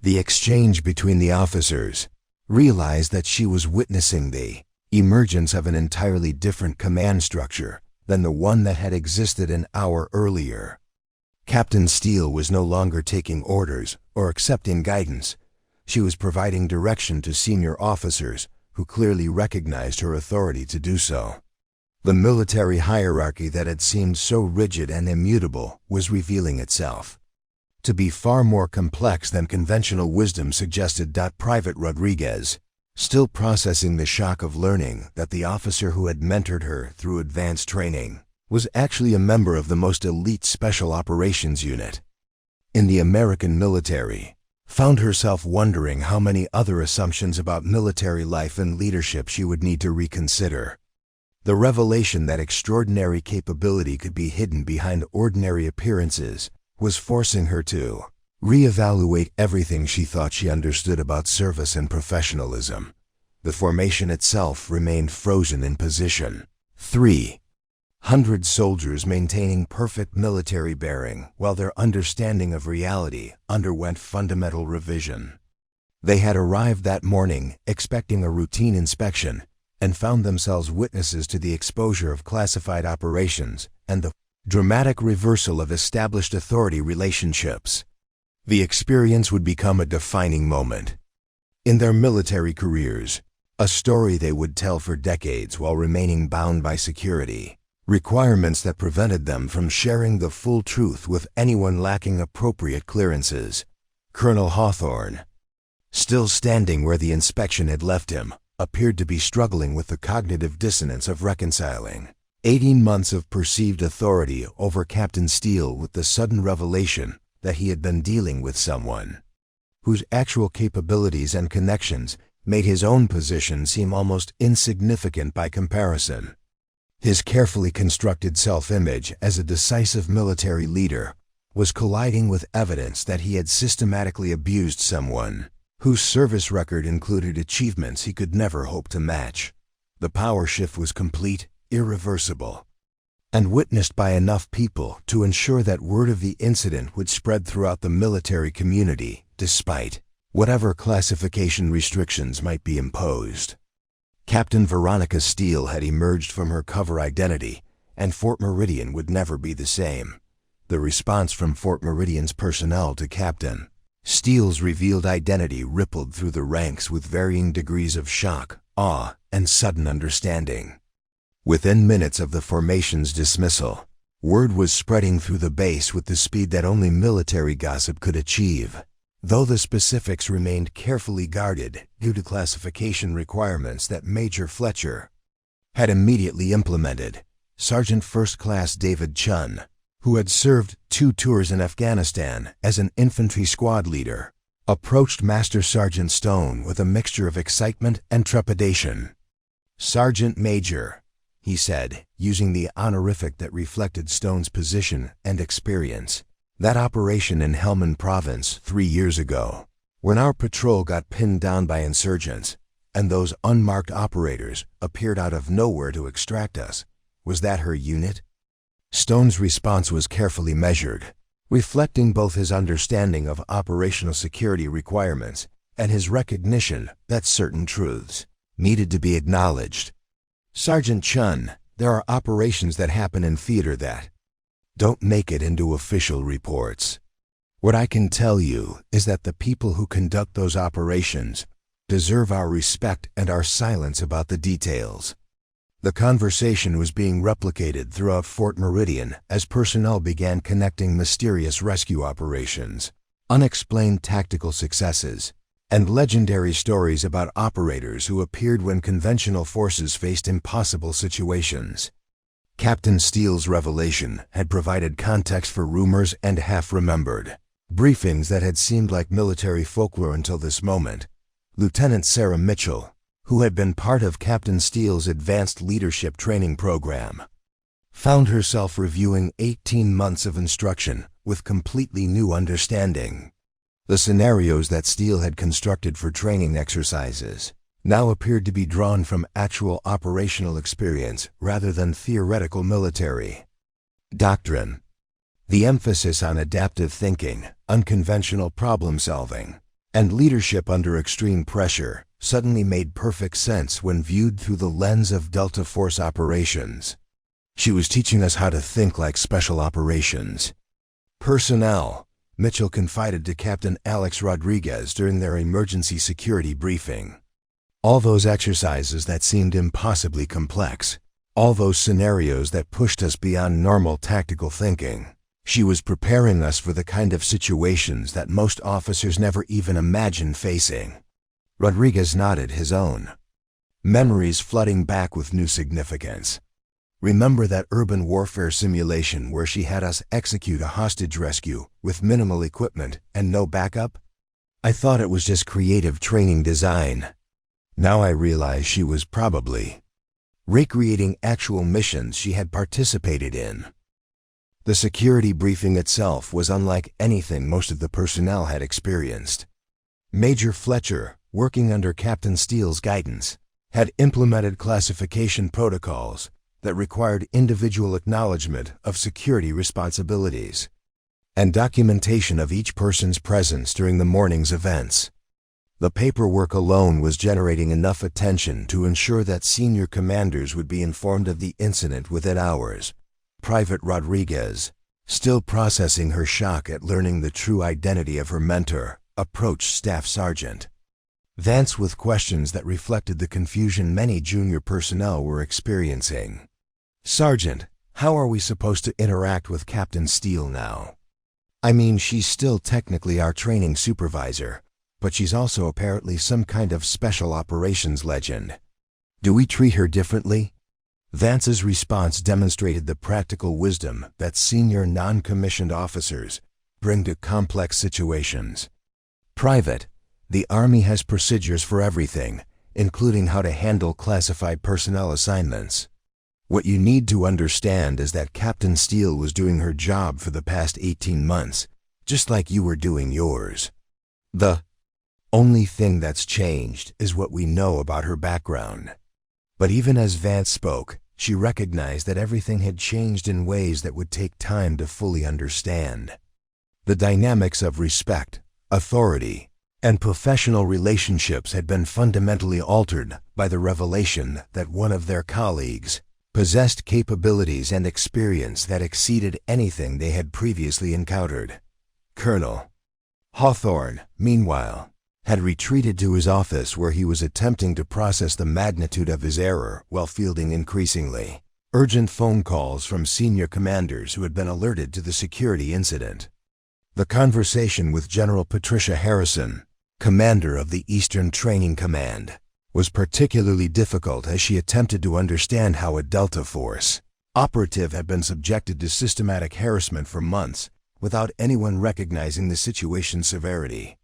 the exchange between the officers, realized that she was witnessing the emergence of an entirely different command structure than the one that had existed an hour earlier. Captain Steele was no longer taking orders or accepting guidance. She was providing direction to senior officers who clearly recognized her authority to do so. The military hierarchy that had seemed so rigid and immutable was revealing itself to be far more complex than conventional wisdom suggested. Private Rodriguez, still processing the shock of learning that the officer who had mentored her through advanced training was actually a member of the most elite Special Operations Unit in the American military, found herself wondering how many other assumptions about military life and leadership she would need to reconsider. The revelation that extraordinary capability could be hidden behind ordinary appearances was forcing her to reevaluate everything she thought she understood about service and professionalism. The formation itself remained frozen in position. 300 soldiers maintaining perfect military bearing while their understanding of reality underwent fundamental revision. They had arrived that morning expecting a routine inspection and found themselves witnesses to the exposure of classified operations and the dramatic reversal of established authority relationships. The experience would become a defining moment in their military careers, a story they would tell for decades while remaining bound by security requirements that prevented them from sharing the full truth with anyone lacking appropriate clearances. Colonel Hawthorne, still standing where the inspection had left him, appeared to be struggling with the cognitive dissonance of reconciling 18 months of perceived authority over Captain Steele with the sudden revelation that he had been dealing with someone whose actual capabilities and connections made his own position seem almost insignificant by comparison. His carefully constructed self-image as a decisive military leader was colliding with evidence that he had systematically abused someone whose service record included achievements he could never hope to match. The power shift was complete, irreversible, and witnessed by enough people to ensure that word of the incident would spread throughout the military community, despite whatever classification restrictions might be imposed. Captain Veronica Steele had emerged from her cover identity, and Fort Meridian would never be the same. The response from Fort Meridian's personnel to Captain Steele's revealed identity rippled through the ranks with varying degrees of shock, awe, and sudden understanding. Within minutes of the formation's dismissal, word was spreading through the base with the speed that only military gossip could achieve. Though the specifics remained carefully guarded due to classification requirements that Major Fletcher had immediately implemented, Sergeant First Class David Chun, who had served 2 tours in Afghanistan as an infantry squad leader, approached Master Sergeant Stone with a mixture of excitement and trepidation. "Sergeant Major," he said, using the honorific that reflected Stone's position and experience, "that operation in Helmand Province 3 years ago, when our patrol got pinned down by insurgents, and those unmarked operators appeared out of nowhere to extract us, was that her unit?" Stone's response was carefully measured, reflecting both his understanding of operational security requirements and his recognition that certain truths needed to be acknowledged. "Sergeant Chun, there are operations that happen in theater that don't make it into official reports. What I can tell you is that the people who conduct those operations deserve our respect and our silence about the details." The conversation was being replicated throughout Fort Meridian as personnel began connecting mysterious rescue operations, unexplained tactical successes, and legendary stories about operators who appeared when conventional forces faced impossible situations. Captain Steele's revelation had provided context for rumors and half-remembered briefings that had seemed like military folklore until this moment. Lieutenant Sarah Mitchell, who had been part of Captain Steele's advanced leadership training program, found herself reviewing 18 months of instruction with completely new understanding. The scenarios that Steele had constructed for training exercises now appeared to be drawn from actual operational experience rather than theoretical military doctrine. The emphasis on adaptive thinking, unconventional problem-solving, and leadership under extreme pressure suddenly made perfect sense when viewed through the lens of Delta Force operations. She was teaching us how to think like special operations personnel, Mitchell confided to Captain Alex Rodriguez during their emergency security briefing. All those exercises that seemed impossibly complex, all those scenarios that pushed us beyond normal tactical thinking. She was preparing us for the kind of situations that most officers never even imagined facing. Rodriguez nodded, his own memories flooding back with new significance. "Remember that urban warfare simulation where she had us execute a hostage rescue with minimal equipment and no backup? I thought it was just creative training design. Now I realize she was probably recreating actual missions she had participated in." The security briefing itself was unlike anything most of the personnel had experienced. Major Fletcher, working under Captain Steele's guidance, had implemented classification protocols that required individual acknowledgement of security responsibilities and documentation of each person's presence during the morning's events. The paperwork alone was generating enough attention to ensure that senior commanders would be informed of the incident within hours. Private Rodriguez, still processing her shock at learning the true identity of her mentor, approached Staff Sergeant Vance with questions that reflected the confusion many junior personnel were experiencing. "Sergeant, how are we supposed to interact with Captain Steele now?" I mean, she's still technically our training supervisor, but she's also apparently some kind of special operations legend. Do we treat her differently? Vance's response demonstrated the practical wisdom that senior non-commissioned officers bring to complex situations. Private, the Army has procedures for everything, including how to handle classified personnel assignments. What you need to understand is that Captain Steele was doing her job for the past 18 months, just like you were doing yours. The only thing that's changed is what we know about her background. But even as Vance spoke, she recognized that everything had changed in ways that would take time to fully understand. The dynamics of respect, authority, and professional relationships had been fundamentally altered by the revelation that one of their colleagues possessed capabilities and experience that exceeded anything they had previously encountered. Colonel Hawthorne, meanwhile, had retreated to his office where he was attempting to process the magnitude of his error while fielding increasingly urgent phone calls from senior commanders who had been alerted to the security incident. The conversation with General Patricia Harrison, commander of the Eastern Training Command, was particularly difficult as she attempted to understand how a Delta Force operative had been subjected to systematic harassment for months without anyone recognizing the situation's severity.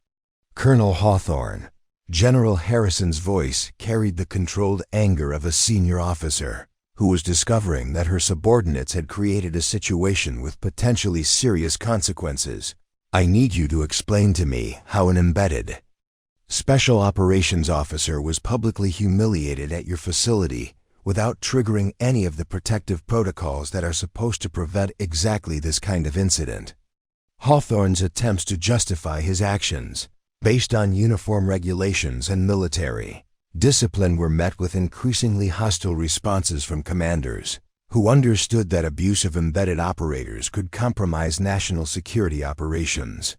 Colonel Hawthorne, General Harrison's voice carried the controlled anger of a senior officer who was discovering that her subordinates had created a situation with potentially serious consequences. I need you to explain to me how an embedded Special Operations Officer was publicly humiliated at your facility without triggering any of the protective protocols that are supposed to prevent exactly this kind of incident. Hawthorne's attempts to justify his actions, based on uniform regulations and military discipline, were met with increasingly hostile responses from commanders who understood that abuse of embedded operators could compromise national security operations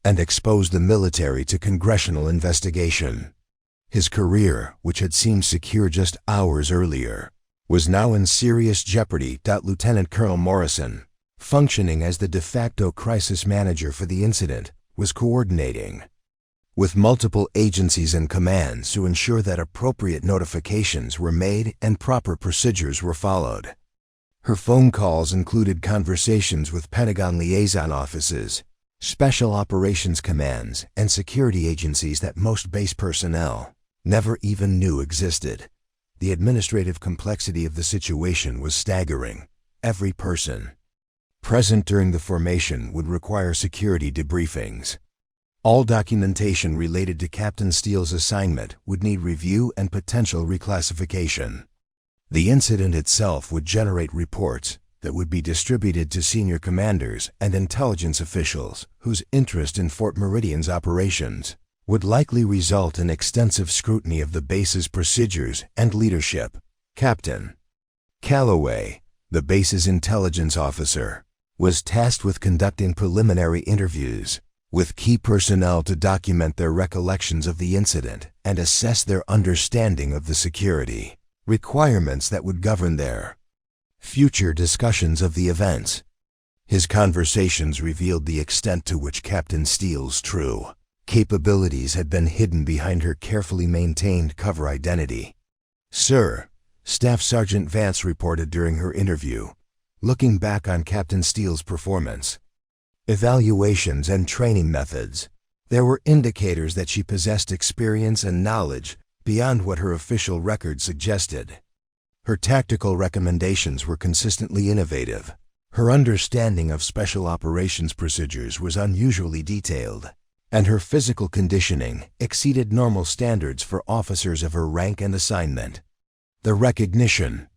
and expose the military to congressional investigation. His career, which had seemed secure just hours earlier, was now in serious jeopardy. Lieutenant Colonel Morrison, functioning as the de facto crisis manager for the incident, was coordinating with multiple agencies and commands to ensure that appropriate notifications were made and proper procedures were followed. Her phone calls included conversations with Pentagon liaison offices, special operations commands, and security agencies that most base personnel never even knew existed. The administrative complexity of the situation was staggering. Every person present during the formation would require security debriefings. All documentation related to Captain Steele's assignment would need review and potential reclassification. The incident itself would generate reports that would be distributed to senior commanders and intelligence officials whose interest in Fort Meridian's operations would likely result in extensive scrutiny of the base's procedures and leadership. Captain Calloway, the base's intelligence officer, was tasked with conducting preliminary interviews with key personnel to document their recollections of the incident and assess their understanding of the security requirements that would govern their future discussions of the events. His conversations revealed the extent to which Captain Steele's true capabilities had been hidden behind her carefully maintained cover identity. "Sir," Staff Sergeant Vance reported during her interview, looking back on Captain Steele's performance, evaluations, and training methods, there were indicators that she possessed experience and knowledge beyond what her official record suggested. Her tactical recommendations were consistently innovative. Her understanding of special operations procedures was unusually detailed, and her physical conditioning exceeded normal standards for officers of her rank and assignment. The recognition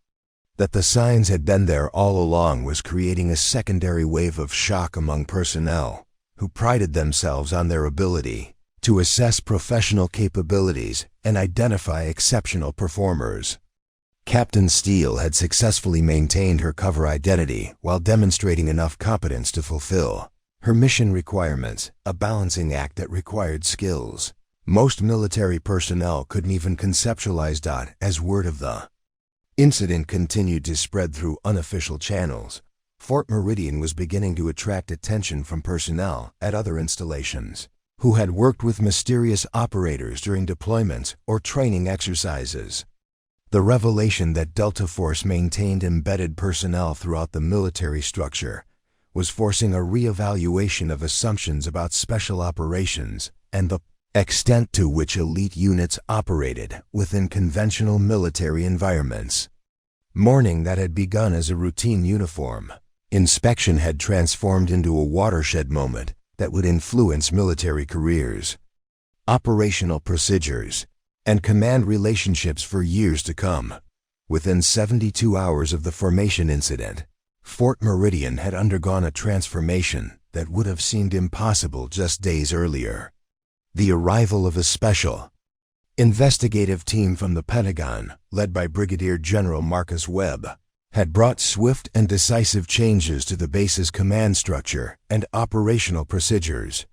that the signs had been there all along was creating a secondary wave of shock among personnel who prided themselves on their ability to assess professional capabilities and identify exceptional performers. Captain Steele had successfully maintained her cover identity while demonstrating enough competence to fulfill her mission requirements, a balancing act that required skills most military personnel couldn't even conceptualize. As word of the incident continued to spread through unofficial channels, Fort Meridian was beginning to attract attention from personnel at other installations who had worked with mysterious operators during deployments or training exercises. The revelation that Delta Force maintained embedded personnel throughout the military structure was forcing a re-evaluation of assumptions about special operations and the extent to which elite units operated within conventional military environments. Mourning that had begun as a routine uniform inspection had transformed into a watershed moment that would influence military careers, operational procedures, and command relationships for years to come. Within 72 hours of the formation incident, Fort Meridian had undergone a transformation that would have seemed impossible just days earlier. The arrival of a special investigative team from the Pentagon, led by Brigadier General Marcus Webb, had brought swift and decisive changes to the base's command structure and operational procedures.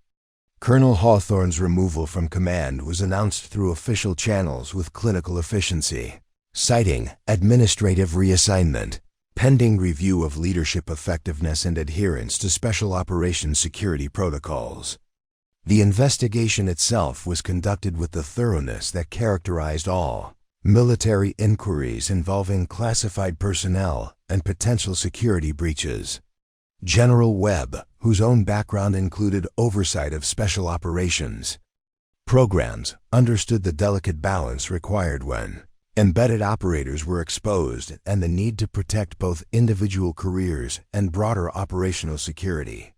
Colonel Hawthorne's removal from command was announced through official channels with clinical efficiency, citing administrative reassignment, pending review of leadership effectiveness and adherence to special operations security protocols. The investigation itself was conducted with the thoroughness that characterized all military inquiries involving classified personnel and potential security breaches. General Webb, whose own background included oversight of special operations programs, understood the delicate balance required when embedded operators were exposed and the need to protect both individual careers and broader operational security.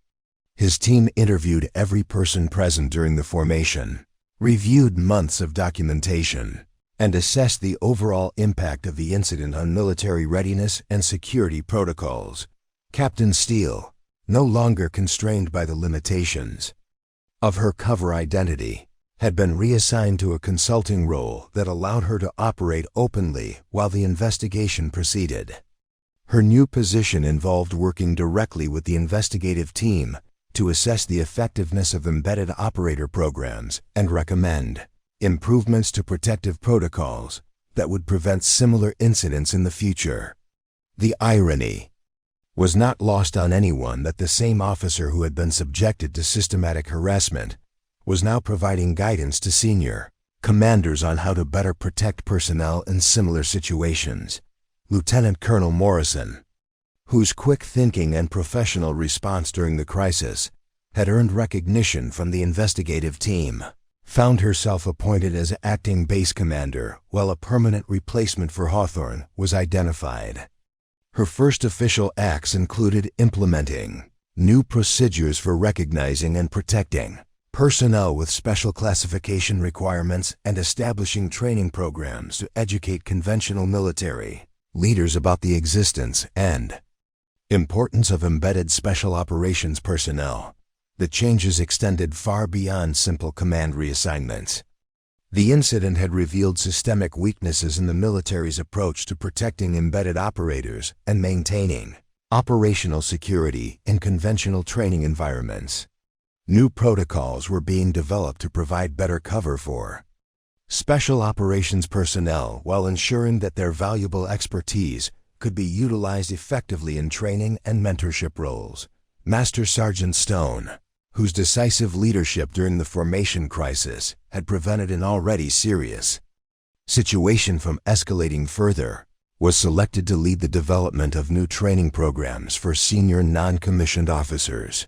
His team interviewed every person present during the formation, reviewed months of documentation, and assessed the overall impact of the incident on military readiness and security protocols. Captain Steele, no longer constrained by the limitations of her cover identity, had been reassigned to a consulting role that allowed her to operate openly while the investigation proceeded. Her new position involved working directly with the investigative team to assess the effectiveness of embedded operator programs and recommend improvements to protective protocols that would prevent similar incidents in the future. The irony was not lost on anyone that the same officer who had been subjected to systematic harassment was now providing guidance to senior commanders on how to better protect personnel in similar situations. Lieutenant Colonel Morrison, whose quick thinking and professional response during the crisis had earned recognition from the investigative team, found herself appointed as acting base commander while a permanent replacement for Hawthorne was identified. Her first official acts included implementing new procedures for recognizing and protecting personnel with special classification requirements and establishing training programs to educate conventional military leaders about the existence and importance of embedded special operations personnel. The changes extended far beyond simple command reassignments. The incident had revealed systemic weaknesses in the military's approach to protecting embedded operators and maintaining operational security in conventional training environments. New protocols were being developed to provide better cover for special operations personnel while ensuring that their valuable expertise could be utilized effectively in training and mentorship roles. Master Sergeant Stone, whose decisive leadership during the formation crisis had prevented an already serious situation from escalating further, was selected to lead the development of new training programs for senior non-commissioned officers.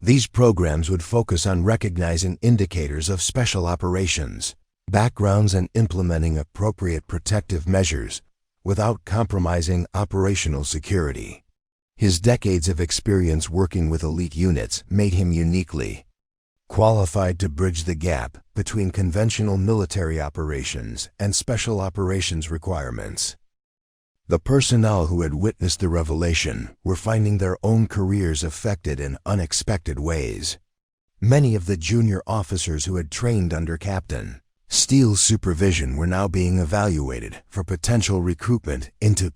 These programs would focus on recognizing indicators of special operations backgrounds and implementing appropriate protective measures without compromising operational security. His decades of experience working with elite units made him uniquely qualified to bridge the gap between conventional military operations and special operations requirements. The personnel who had witnessed the revelation were finding their own careers affected in unexpected ways. Many of the junior officers who had trained under Captain Steele's supervision were now being evaluated for potential recruitment into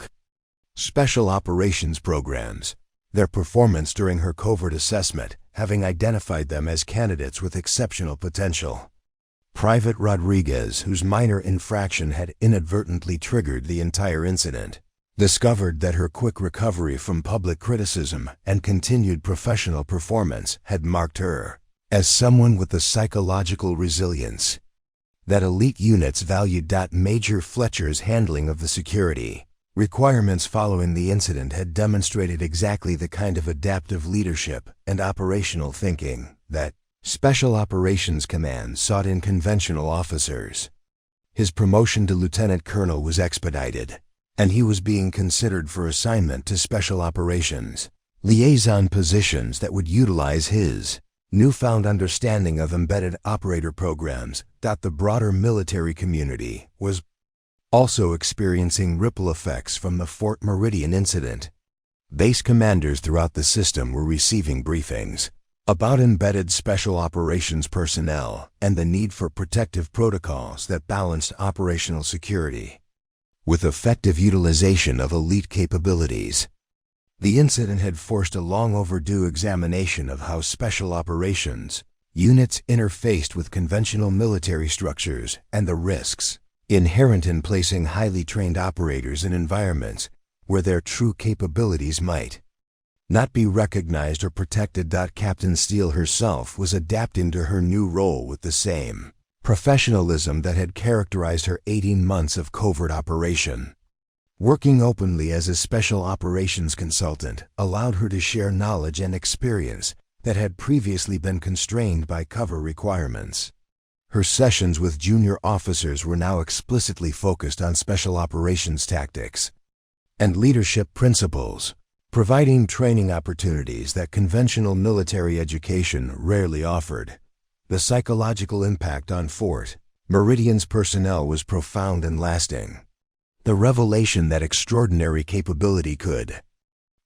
special operations programs, their performance during her covert assessment having identified them as candidates with exceptional potential. Private Rodriguez, whose minor infraction had inadvertently triggered the entire incident, discovered that her quick recovery from public criticism and continued professional performance had marked her as someone with a psychological resilience that elite units valued. Major Fletcher's handling of the security requirements following the incident had demonstrated exactly the kind of adaptive leadership and operational thinking that Special Operations Command sought in conventional officers. His promotion to lieutenant colonel was expedited, and he was being considered for assignment to Special Operations liaison positions that would utilize his newfound understanding of embedded operator programs. The broader military community was also experiencing ripple effects from the Fort Meridian incident. Base commanders throughout the system were receiving briefings about embedded special operations personnel and the need for protective protocols that balanced operational security with effective utilization of elite capabilities. The incident had forced a long overdue examination of how special operations units interfaced with conventional military structures and the risks inherent in placing highly trained operators in environments where their true capabilities might not be recognized or protected. Captain Steele herself was adapting to her new role with the same professionalism that had characterized her 18 months of covert operation. Working openly as a special operations consultant allowed her to share knowledge and experience that had previously been constrained by cover requirements. Her sessions with junior officers were now explicitly focused on special operations tactics and leadership principles, providing training opportunities that conventional military education rarely offered. The psychological impact on Fort Meridian's personnel was profound and lasting. The revelation that extraordinary capability could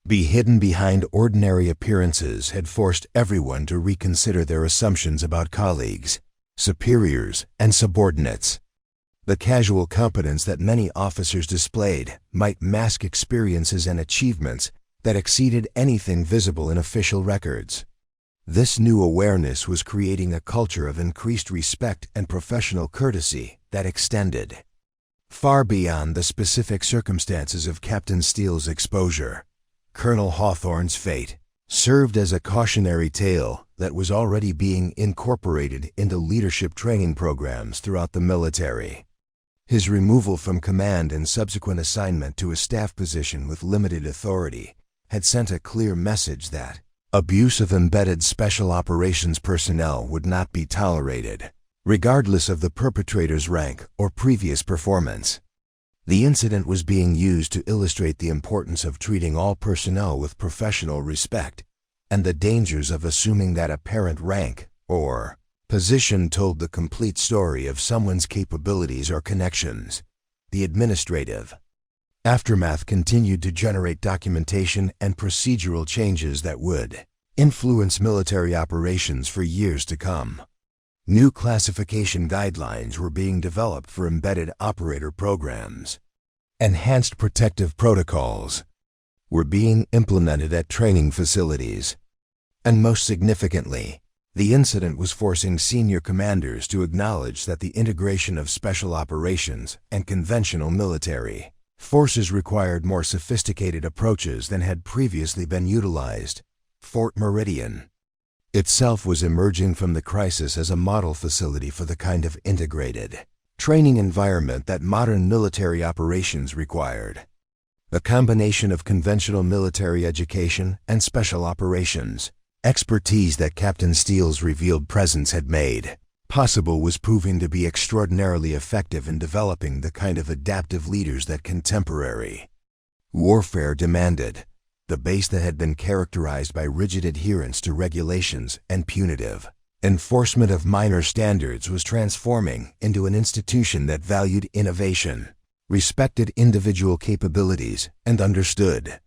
be hidden behind ordinary appearances had forced everyone to reconsider their assumptions about colleagues, superiors, and subordinates. The casual competence that many officers displayed might mask experiences and achievements that exceeded anything visible in official records. This new awareness was creating a culture of increased respect and professional courtesy that extended far beyond the specific circumstances of Captain Steele's exposure. Colonel Hawthorne's fate served as a cautionary tale that was already being incorporated into leadership training programs throughout the military. His removal from command and subsequent assignment to a staff position with limited authority had sent a clear message that abuse of embedded special operations personnel would not be tolerated, regardless of the perpetrator's rank or previous performance. The incident was being used to illustrate the importance of treating all personnel with professional respect and the dangers of assuming that apparent rank or position told the complete story of someone's capabilities or connections. The administrative aftermath continued to generate documentation and procedural changes that would influence military operations for years to come. New classification guidelines were being developed for embedded operator programs. Enhanced protective protocols were being implemented at training facilities. And most significantly, the incident was forcing senior commanders to acknowledge that the integration of special operations and conventional military forces required more sophisticated approaches than had previously been utilized. Fort Meridian itself was emerging from the crisis as a model facility for the kind of integrated training environment that modern military operations required. A combination of conventional military education and special operations expertise that Captain Steele's revealed presence had made possible was proving to be extraordinarily effective in developing the kind of adaptive leaders that contemporary warfare demanded. The base that had been characterized by rigid adherence to regulations and punitive enforcement of minor standards was transforming into an institution that valued innovation, respected individual capabilities, and understood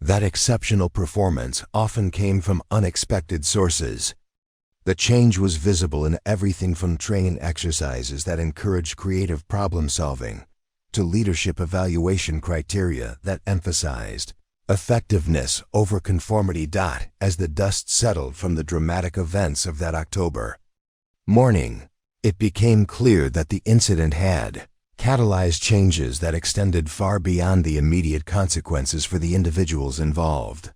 that exceptional performance often came from unexpected sources. The change was visible in everything from training exercises that encouraged creative problem-solving to leadership evaluation criteria that emphasized effectiveness over conformity. As the dust settled from the dramatic events of that October morning, it became clear that the incident had catalyzed changes that extended far beyond the immediate consequences for the individuals involved.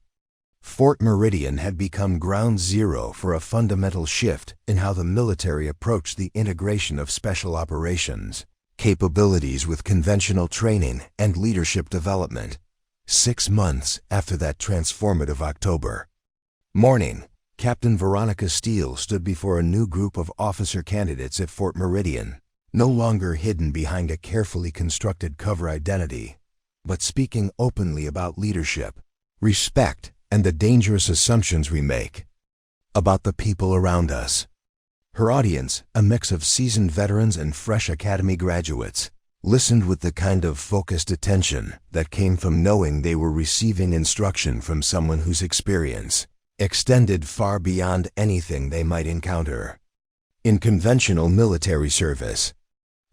Fort Meridian had become ground zero for a fundamental shift in how the military approached the integration of special operations capabilities with conventional training and leadership development. 6 months after that transformative October morning, Captain Veronica Steele stood before a new group of officer candidates at Fort Meridian, no longer hidden behind a carefully constructed cover identity, but speaking openly about leadership, respect, and the dangerous assumptions we make about the people around us. Her audience, a mix of seasoned veterans and fresh academy graduates, listened with the kind of focused attention that came from knowing they were receiving instruction from someone whose experience extended far beyond anything they might encounter in conventional military service.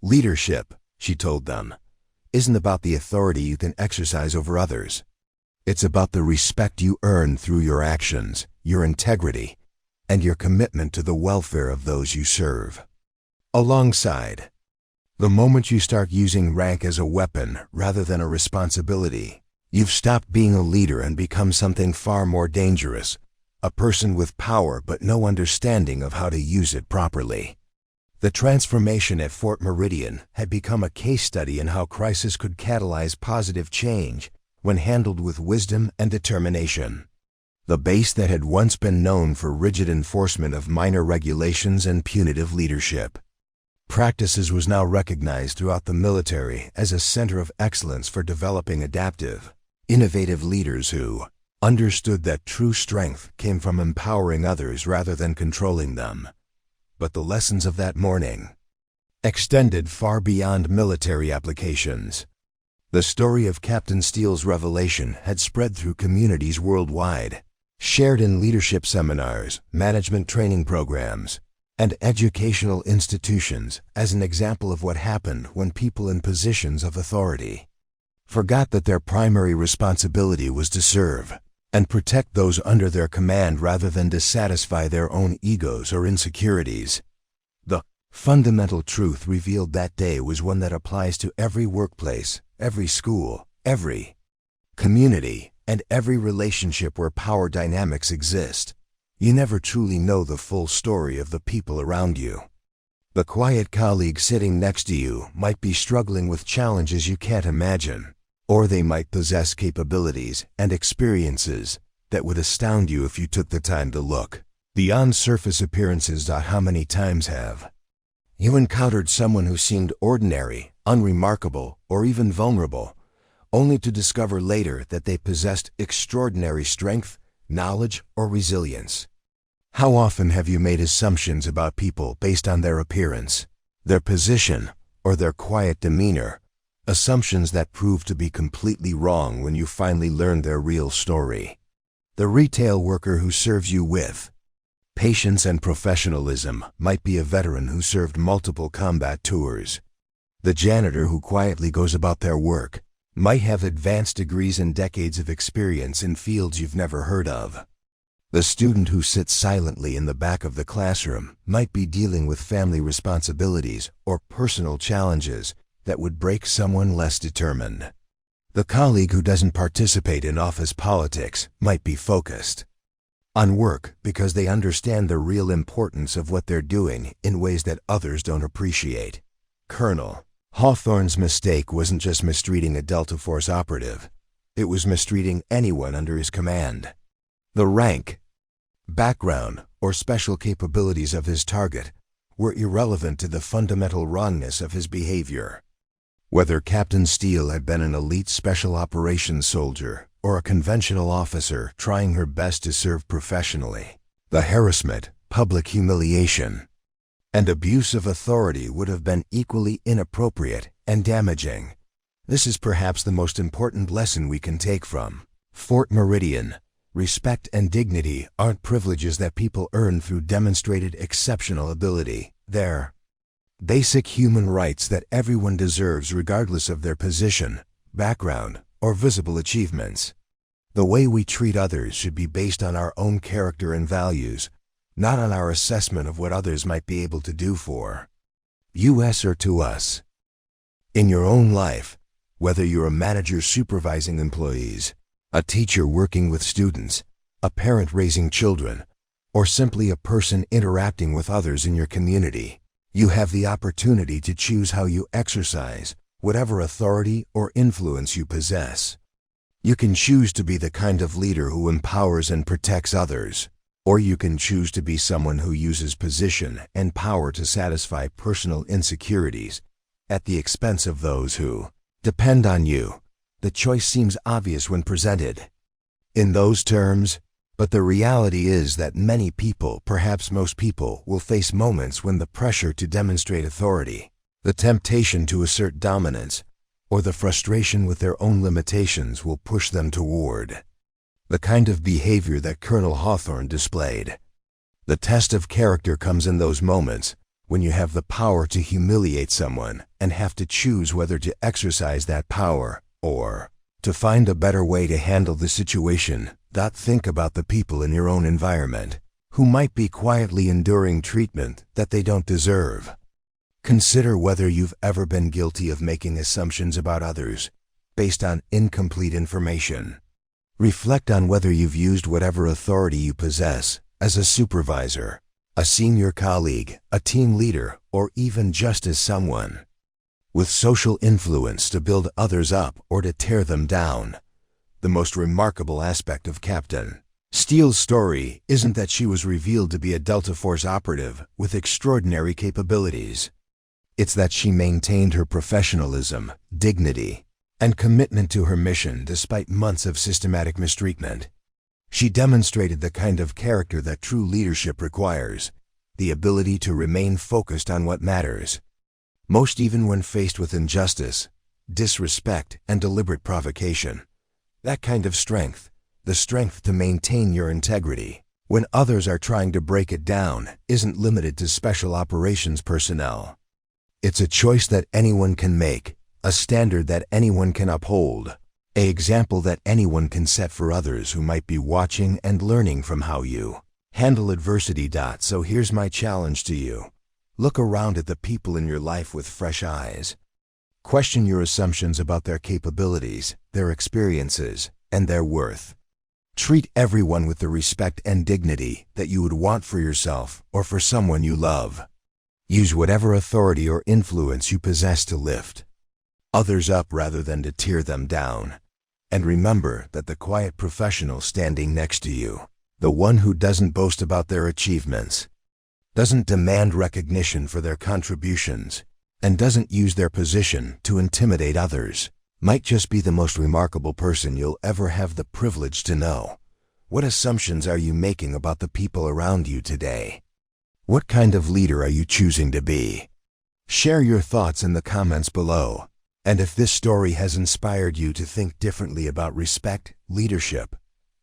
Leadership, she told them, isn't about the authority you can exercise over others. It's about the respect you earn through your actions, your integrity, and your commitment to the welfare of those you serve. Alongside, the moment you start using rank as a weapon rather than a responsibility, you've stopped being a leader and become something far more dangerous, a person with power but no understanding of how to use it properly. The transformation at Fort Meridian had become a case study in how crisis could catalyze positive change when handled with wisdom and determination. The base that had once been known for rigid enforcement of minor regulations and punitive leadership practices was now recognized throughout the military as a center of excellence for developing adaptive, innovative leaders who understood that true strength came from empowering others rather than controlling them. But the lessons of that morning extended far beyond military applications. The story of Captain Steele's revelation had spread through communities worldwide, shared in leadership seminars, management training programs, and educational institutions as an example of what happened when people in positions of authority forgot that their primary responsibility was to serve and protect those under their command rather than to satisfy their own egos or insecurities. The fundamental truth revealed that day was one that applies to every workplace, every school, every community, and every relationship where power dynamics exist. You never truly know the full story of the people around you. The quiet colleague sitting next to you might be struggling with challenges you can't imagine, or they might possess capabilities and experiences that would astound you if you took the time to look beyond surface appearances. How many times have you encountered someone who seemed ordinary, unremarkable, or even vulnerable, only to discover later that they possessed extraordinary strength, knowledge, or resilience? How often have you made assumptions about people based on their appearance, their position, or their quiet demeanor, assumptions that proved to be completely wrong when you finally learned their real story? The retail worker who serves you with patience and professionalism might be a veteran who served multiple combat tours. The janitor who quietly goes about their work might have advanced degrees and decades of experience in fields you've never heard of. The student who sits silently in the back of the classroom might be dealing with family responsibilities or personal challenges that would break someone less determined. The colleague who doesn't participate in office politics might be focused on work because they understand the real importance of what they're doing in ways that others don't appreciate. Colonel Hawthorne's mistake wasn't just mistreating a Delta Force operative, it was mistreating anyone under his command. The rank, background, or special capabilities of his target were irrelevant to the fundamental wrongness of his behavior. Whether Captain Steele had been an elite special operations soldier or a conventional officer trying her best to serve professionally, the harassment, public humiliation, and abuse of authority would have been equally inappropriate and damaging. This is perhaps the most important lesson we can take from Fort Meridian. Respect and dignity aren't privileges that people earn through demonstrated exceptional ability. They're basic human rights that everyone deserves regardless of their position, background, or visible achievements. The way we treat others should be based on our own character and values, not on our assessment of what others might be able to do for us or to us. In your own life, whether you're a manager supervising employees, a teacher working with students, a parent raising children, or simply a person interacting with others in your community, you have the opportunity to choose how you exercise whatever authority or influence you possess. You can choose to be the kind of leader who empowers and protects others, or you can choose to be someone who uses position and power to satisfy personal insecurities at the expense of those who depend on you. The choice seems obvious when presented in those terms, but the reality is that many people, perhaps most people, will face moments when the pressure to demonstrate authority, the temptation to assert dominance, or the frustration with their own limitations will push them toward the kind of behavior that Colonel Hawthorne displayed. The test of character comes in those moments when you have the power to humiliate someone and have to choose whether to exercise that power or to find a better way to handle the situation. Think about the people in your own environment who might be quietly enduring treatment that they don't deserve. Consider whether you've ever been guilty of making assumptions about others based on incomplete information. Reflect on whether you've used whatever authority you possess as a supervisor, a senior colleague, a team leader, or even just as someone with social influence to build others up or to tear them down. The most remarkable aspect of Captain Steele's story isn't that she was revealed to be a Delta Force operative with extraordinary capabilities. It's that she maintained her professionalism, dignity, and commitment to her mission despite months of systematic mistreatment. She demonstrated the kind of character that true leadership requires, the ability to remain focused on what matters, most even when faced with injustice, disrespect, and deliberate provocation. That kind of strength, the strength to maintain your integrity when others are trying to break it down, isn't limited to special operations personnel. It's a choice that anyone can make, a standard that anyone can uphold, an example that anyone can set for others who might be watching and learning from how you handle adversity. So here's my challenge to you. Look around at the people in your life with fresh eyes. Question your assumptions about their capabilities, their experiences, and their worth. Treat everyone with the respect and dignity that you would want for yourself or for someone you love. Use whatever authority or influence you possess to lift others up rather than to tear them down. And remember that the quiet professional standing next to you, the one who doesn't boast about their achievements, doesn't demand recognition for their contributions, and doesn't use their position to intimidate others, might just be the most remarkable person you'll ever have the privilege to know. What assumptions are you making about the people around you today? What kind of leader are you choosing to be? Share your thoughts in the comments below. And if this story has inspired you to think differently about respect, leadership,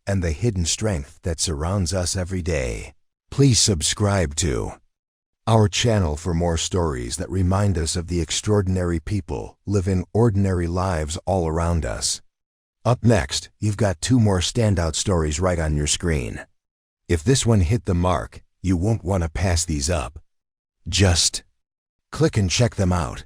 and the hidden strength that surrounds us every day, please subscribe to our channel for more stories that remind us of the extraordinary people living ordinary lives all around us. Up next, you've got 2 more standout stories right on your screen. If this one hit the mark, you won't want to pass these up. Just click and check them out.